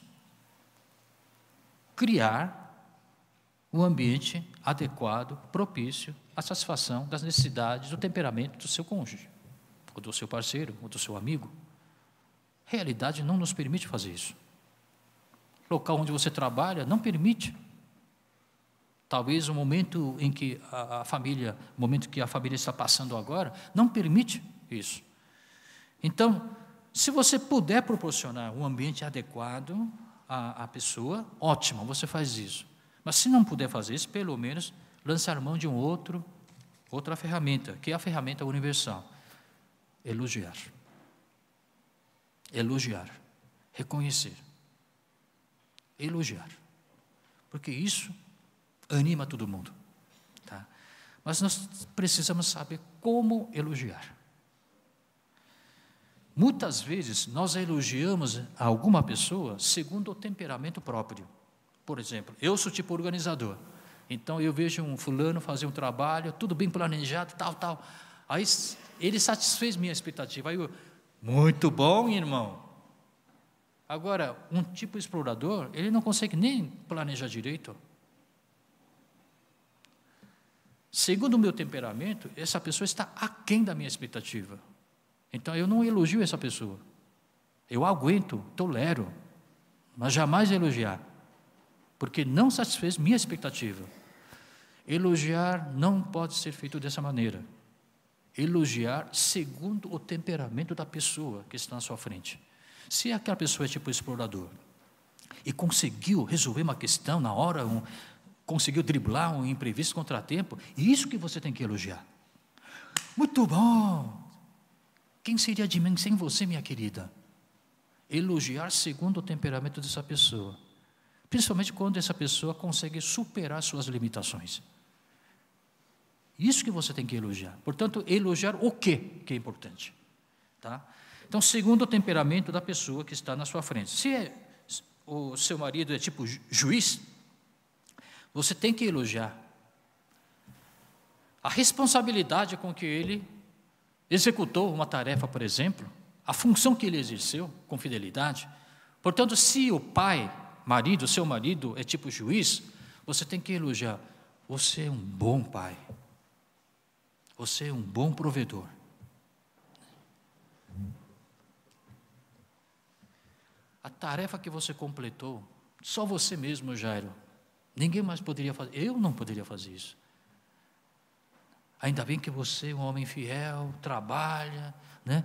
criar um ambiente adequado, propício à satisfação das necessidades do temperamento do seu cônjuge, ou do seu parceiro, ou do seu amigo. A realidade não nos permite fazer isso. O local onde você trabalha não permite. Talvez o momento em que o momento que a família está passando agora, não permite isso. Então, se você puder proporcionar um ambiente adequado à pessoa, ótimo, você faz isso. Mas se não puder fazer isso, pelo menos lançar mão de outra ferramenta, que é a ferramenta universal. Elogiar. Elogiar. Reconhecer. Elogiar. Porque isso anima todo mundo. Tá? Mas nós precisamos saber como elogiar. Muitas vezes nós elogiamos alguma pessoa segundo o temperamento próprio. Por exemplo, eu sou tipo organizador. Então eu vejo um fulano fazer um trabalho, tudo bem planejado, tal. Aí ele satisfez minha expectativa. Aí eu, muito bom, irmão. Agora, um tipo explorador, ele não consegue nem planejar direito. Segundo o meu temperamento, essa pessoa está aquém da minha expectativa. Então eu não elogio essa pessoa. Eu aguento, tolero, mas jamais elogiar. Porque não satisfez minha expectativa. Elogiar não pode ser feito dessa maneira. Elogiar segundo o temperamento da pessoa que está na sua frente. Se aquela pessoa é tipo explorador e conseguiu resolver uma questão na hora, conseguiu driblar um imprevisto, contratempo, isso que você tem que elogiar. Muito bom! Quem seria de mim sem você, minha querida? Elogiar segundo o temperamento dessa pessoa. Principalmente quando essa pessoa consegue superar suas limitações. Isso que você tem que elogiar. Portanto, elogiar o quê que é importante. Tá? Então, segundo o temperamento da pessoa que está na sua frente. Se o seu marido é tipo juiz, você tem que elogiar a responsabilidade com que ele executou uma tarefa, por exemplo, a função que ele exerceu com fidelidade. Portanto, se o seu marido é tipo juiz, você tem que elogiar. Você é um bom pai. Você é um bom provedor. A tarefa que você completou, só você mesmo, Jairo. Ninguém mais poderia fazer. Eu não poderia fazer isso. Ainda bem que você é um homem fiel, trabalha, né?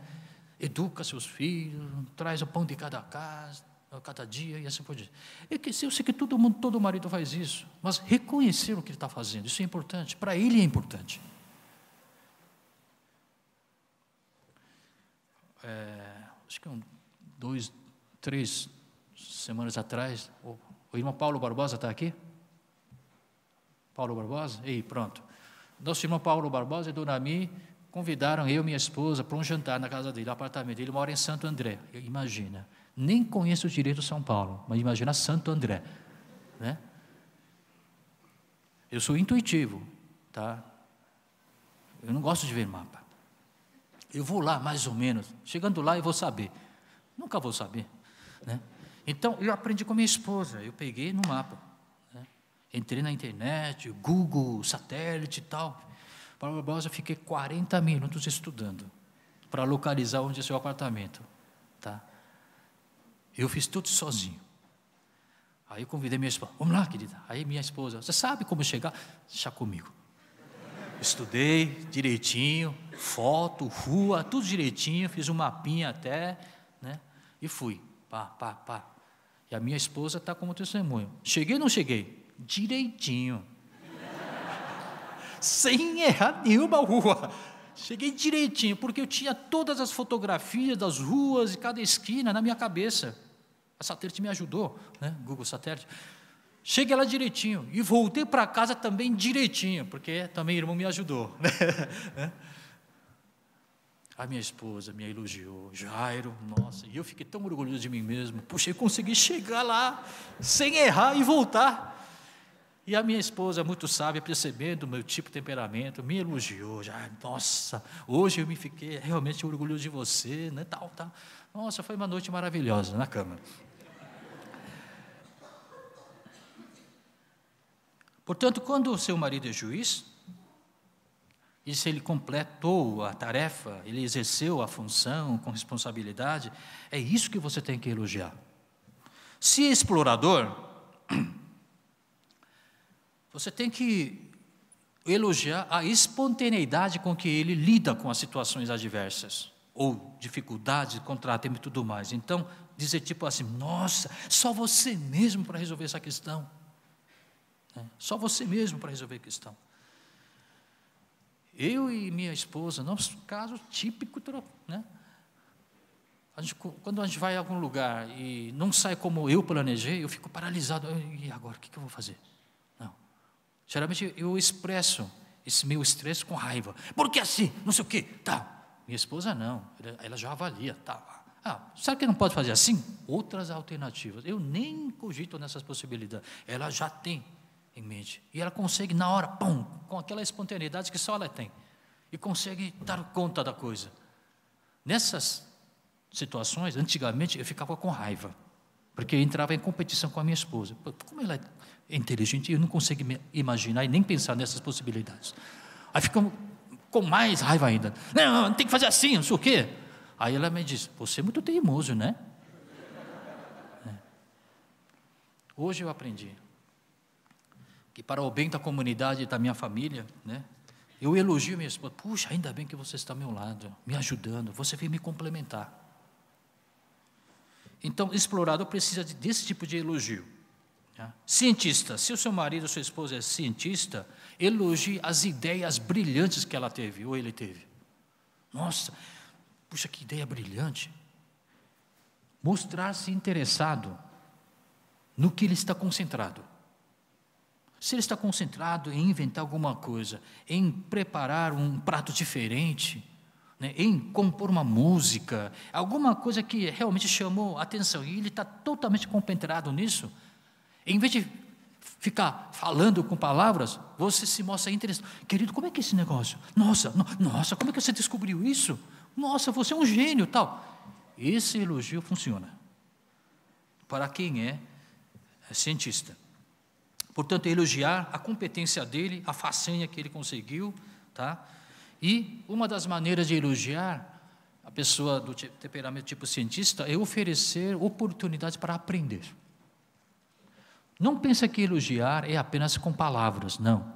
Educa seus filhos, traz o pão de cada casa, cada dia e assim por diante. Eu sei que todo marido faz isso, mas reconhecer o que ele está fazendo, isso é importante, para ele é importante. Acho que 3 semanas atrás, o irmão Paulo Barbosa está aqui? Paulo Barbosa? Ei, pronto. Nosso irmão Paulo Barbosa e Dona Mi convidaram eu e minha esposa para um jantar na casa dele, no apartamento. Ele mora em Santo André, imagina. Nem conheço direito São Paulo, mas imagina Santo André. Né? Eu sou intuitivo, tá? Eu não gosto de ver mapa. Eu vou lá, mais ou menos. Chegando lá, eu vou saber. Nunca vou saber. Né? Então, eu aprendi com minha esposa. Eu peguei no mapa. Né? Entrei na internet, Google, satélite e tal. Para Barbosa, fiquei 40 minutos estudando para localizar onde é seu apartamento. Tá? Eu fiz tudo sozinho. Aí eu convidei minha esposa. Vamos lá, querida. Aí minha esposa, você sabe como chegar? Deixa comigo. Estudei direitinho, foto, rua, tudo direitinho, fiz um mapinha até, né? E fui, pá. E a minha esposa está como testemunho. Cheguei ou não cheguei? Direitinho. Sem errar nenhuma rua. Cheguei direitinho, porque eu tinha todas as fotografias das ruas e cada esquina na minha cabeça. A satélite me ajudou, né? Google Satélite. Cheguei lá direitinho e voltei para casa também direitinho, porque também o irmão me ajudou. Né? A minha esposa me elogiou, Jairo, nossa, e eu fiquei tão orgulhoso de mim mesmo. Puxa, eu consegui chegar lá sem errar e voltar. E a minha esposa, muito sábia, percebendo o meu tipo de temperamento, me elogiou. Já, nossa, hoje eu me fiquei realmente orgulhoso de você, né, tal, tal. Nossa, foi uma noite maravilhosa na cama. Portanto, quando o seu marido é juiz, e se ele completou a tarefa, ele exerceu a função com responsabilidade, é isso que você tem que elogiar. Se é explorador, você tem que elogiar a espontaneidade com que ele lida com as situações adversas, ou dificuldades, contratempos e tudo mais. Então, dizer tipo assim, nossa, só você mesmo para resolver essa questão. Só você mesmo para resolver a questão. Eu e minha esposa, nosso caso típico, né? Quando a gente vai a algum lugar e não sai como eu planejei, eu fico paralisado. E agora, o que eu vou fazer? Não. Geralmente eu expresso esse meu estresse com raiva. Porque assim, não sei o quê, tá. Minha esposa não, ela já avalia, tá. Sabe que não pode fazer assim? Outras alternativas. Eu nem cogito nessas possibilidades. Ela já tem em mente. E ela consegue na hora, pum, com aquela espontaneidade que só ela tem. E consegue dar conta da coisa. Nessas situações, antigamente, eu ficava com raiva. Porque eu entrava em competição com a minha esposa. Como ela é inteligente, eu não consigo me imaginar e nem pensar nessas possibilidades. Aí ficamos com mais raiva ainda. Não, tem que fazer assim, não sei o quê. Aí ela me diz, você é muito teimoso, né? Hoje eu aprendi que para o bem da comunidade e da minha família, né, eu elogio minha esposa. Puxa, ainda bem que você está ao meu lado, me ajudando, você veio me complementar. Então, explorador precisa desse tipo de elogio. Cientista, se o seu marido ou sua esposa é cientista, elogie as ideias brilhantes que ela teve, ou ele teve. Nossa, puxa, que ideia brilhante. Mostrar-se interessado no que ele está concentrado. Se ele está concentrado em inventar alguma coisa, em preparar um prato diferente, né, em compor uma música, alguma coisa que realmente chamou a atenção, e ele está totalmente compenetrado nisso, em vez de ficar falando com palavras, você se mostra interessado. Querido, como é que é esse negócio? Nossa, como é que você descobriu isso? Nossa, você é um gênio, tal. Esse elogio funciona para quem é cientista. Portanto, elogiar a competência dele, a façanha que ele conseguiu, tá? E uma das maneiras de elogiar a pessoa do temperamento tipo cientista é oferecer oportunidades para aprender. Não pensa que elogiar é apenas com palavras, não.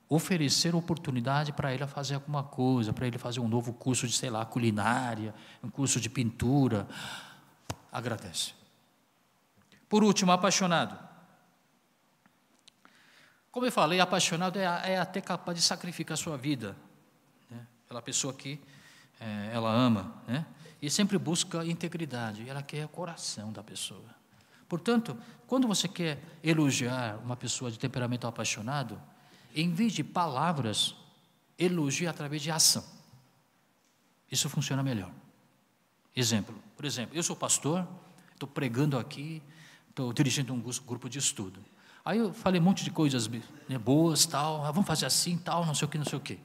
Oferecer oportunidade para ele fazer alguma coisa, para ele fazer um novo curso de, sei lá, culinária, um curso de pintura. Agradece. Por último, apaixonado. Como eu falei, apaixonado é até capaz de sacrificar a sua vida, né, pela pessoa que ela ama, né, e sempre busca integridade, ela quer o coração da pessoa. Portanto, quando você quer elogiar uma pessoa de temperamento apaixonado, em vez de palavras, elogie através de ação. Isso funciona melhor. Por exemplo, eu sou pastor, estou pregando aqui, estou dirigindo um grupo de estudo. Aí eu falei um monte de coisas, né, boas, tal, vamos fazer assim, tal, não sei o quê.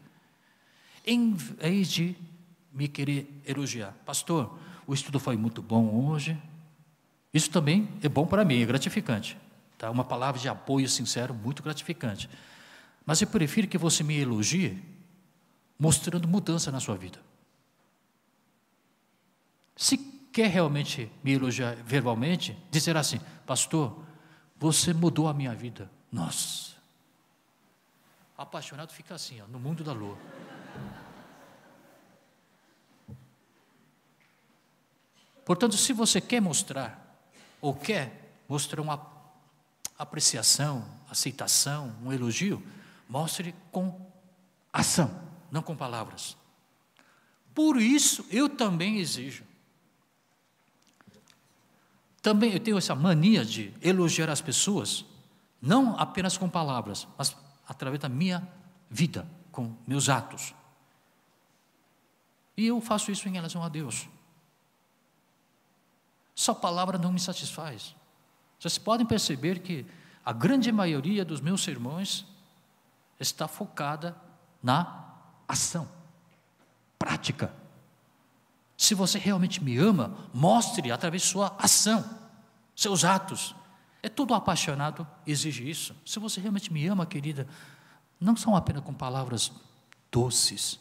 Em vez de me querer elogiar, pastor, o estudo foi muito bom hoje. Isso também é bom para mim, é gratificante. Tá? Uma palavra de apoio sincero, muito gratificante. Mas eu prefiro que você me elogie, mostrando mudança na sua vida. Se quer realmente me elogiar verbalmente, dizer assim, pastor, você mudou a minha vida. Nossa. Apaixonado fica assim, ó, no mundo da lua. Portanto, se você quer mostrar, ou quer mostrar uma apreciação, aceitação, um elogio, mostre com ação, não com palavras. Por isso, eu também exijo. Também eu tenho essa mania de elogiar as pessoas, não apenas com palavras, mas através da minha vida, com meus atos. E eu faço isso em relação a Deus. Só palavra não me satisfaz. Vocês podem perceber que a grande maioria dos meus sermões está focada na ação, prática. Se você realmente me ama, mostre através de sua ação, seus atos. É todo apaixonado exige isso. Se você realmente me ama, querida, não são apenas com palavras doces,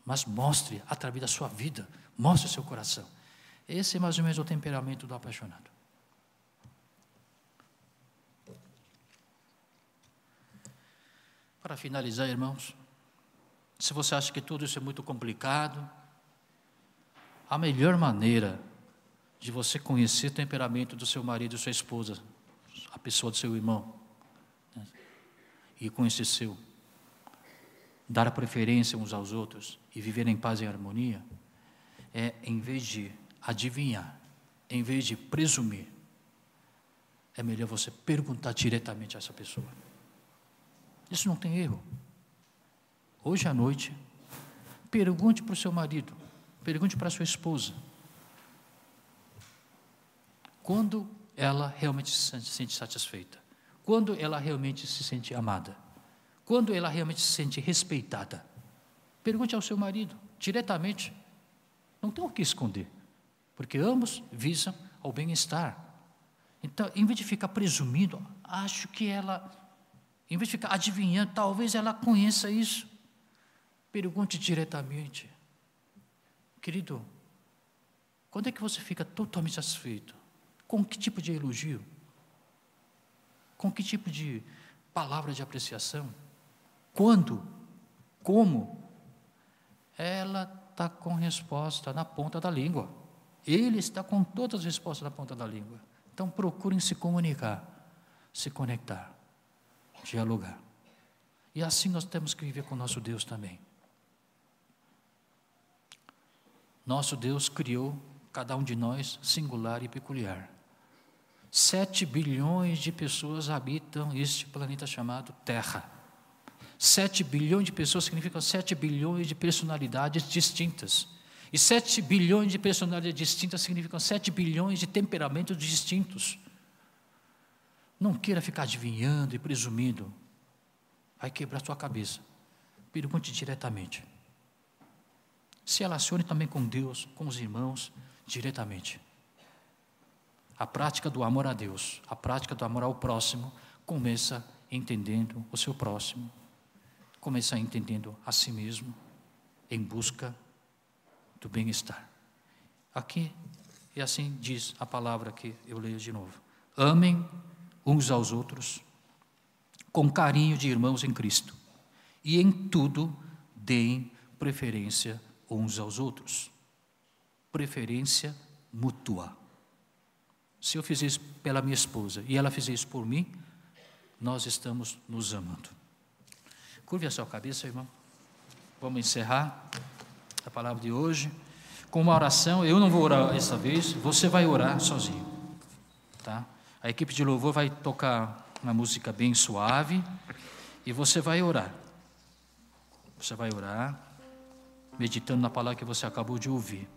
mas mostre através da sua vida, mostre o seu coração. Esse é mais ou menos o temperamento do apaixonado. Para finalizar, irmãos, se você acha que tudo isso é muito complicado, a melhor maneira de você conhecer o temperamento do seu marido e sua esposa, a pessoa do seu irmão, né, e conhecer seu, dar a preferência uns aos outros e viver em paz e harmonia, é, em vez de adivinhar, em vez de presumir, é melhor você perguntar diretamente a essa pessoa. Isso não tem erro. Hoje à noite, pergunte para o seu marido, pergunte para a sua esposa, quando ela realmente se sente satisfeita, quando ela realmente se sente amada, quando ela realmente se sente respeitada. Pergunte ao seu marido, diretamente. Não tem o que esconder, porque ambos visam ao bem-estar. Então, em vez de ficar presumindo, acho que ela, em vez de ficar adivinhando, talvez ela conheça isso. Pergunte diretamente. Querido, quando é que você fica totalmente satisfeito? Com que tipo de elogio? Com que tipo de palavra de apreciação? Quando? Como? Ela está com resposta na ponta da língua. Ele está com todas as respostas na ponta da língua. Então procurem se comunicar, se conectar, dialogar. E assim nós temos que viver com o nosso Deus também. Nosso Deus criou cada um de nós singular e peculiar. 7 bilhões de pessoas habitam este planeta chamado Terra. 7 bilhões de pessoas significam 7 bilhões de personalidades distintas. E 7 bilhões de personalidades distintas significam 7 bilhões de temperamentos distintos. Não queira ficar adivinhando e presumindo. Vai quebrar sua cabeça. Pergunte diretamente. Se relacione também com Deus, com os irmãos, diretamente. A prática do amor a Deus, a prática do amor ao próximo, começa entendendo o seu próximo, começa entendendo a si mesmo, em busca do bem-estar. Aqui, e assim diz a palavra que eu leio de novo. Amem uns aos outros, com carinho de irmãos em Cristo, e em tudo deem preferência uns aos outros. Preferência mútua. Se eu fizer isso pela minha esposa e ela fizer isso por mim, nós estamos nos amando. Curve a sua cabeça, irmão. Vamos encerrar a palavra de hoje com uma oração. Eu não vou orar essa vez, você vai orar sozinho, tá? A equipe de louvor vai tocar uma música bem suave e você vai orar. Você vai orar, meditando na palavra que você acabou de ouvir.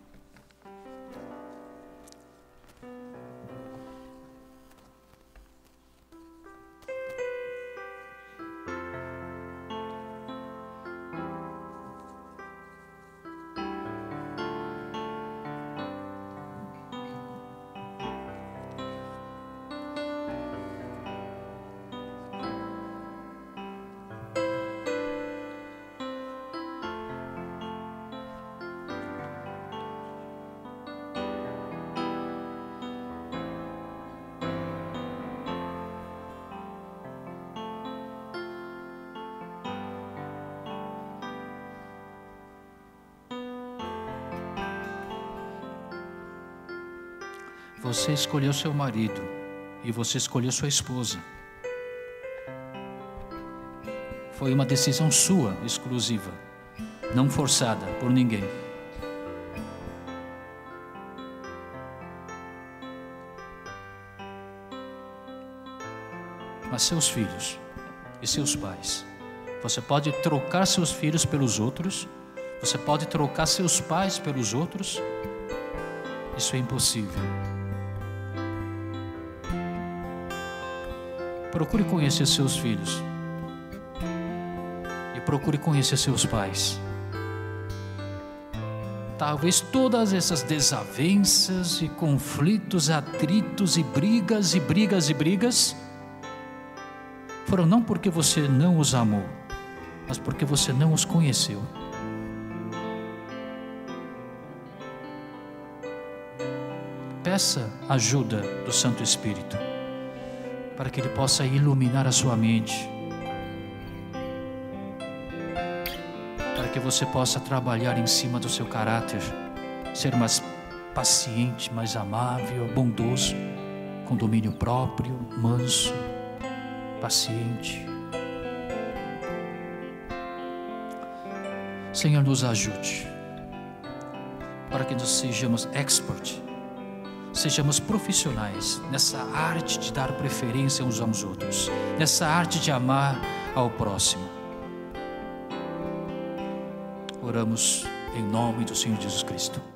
Você escolheu seu marido e você escolheu sua esposa. Foi uma decisão sua, exclusiva, não forçada por ninguém. Mas seus filhos e seus pais, você pode trocar seus filhos pelos outros, você pode trocar seus pais pelos outros, isso é impossível. Procure conhecer seus filhos. E procure conhecer seus pais. Talvez todas essas desavenças e conflitos, atritos e brigas foram não porque você não os amou, mas porque você não os conheceu. Peça ajuda do Santo Espírito, para que Ele possa iluminar a sua mente, para que você possa trabalhar em cima do seu caráter, ser mais paciente, mais amável, bondoso, com domínio próprio, manso, paciente. Senhor, nos ajude, para que nós sejamos sejamos profissionais nessa arte de dar preferência uns aos outros, nessa arte de amar ao próximo. Oramos em nome do Senhor Jesus Cristo.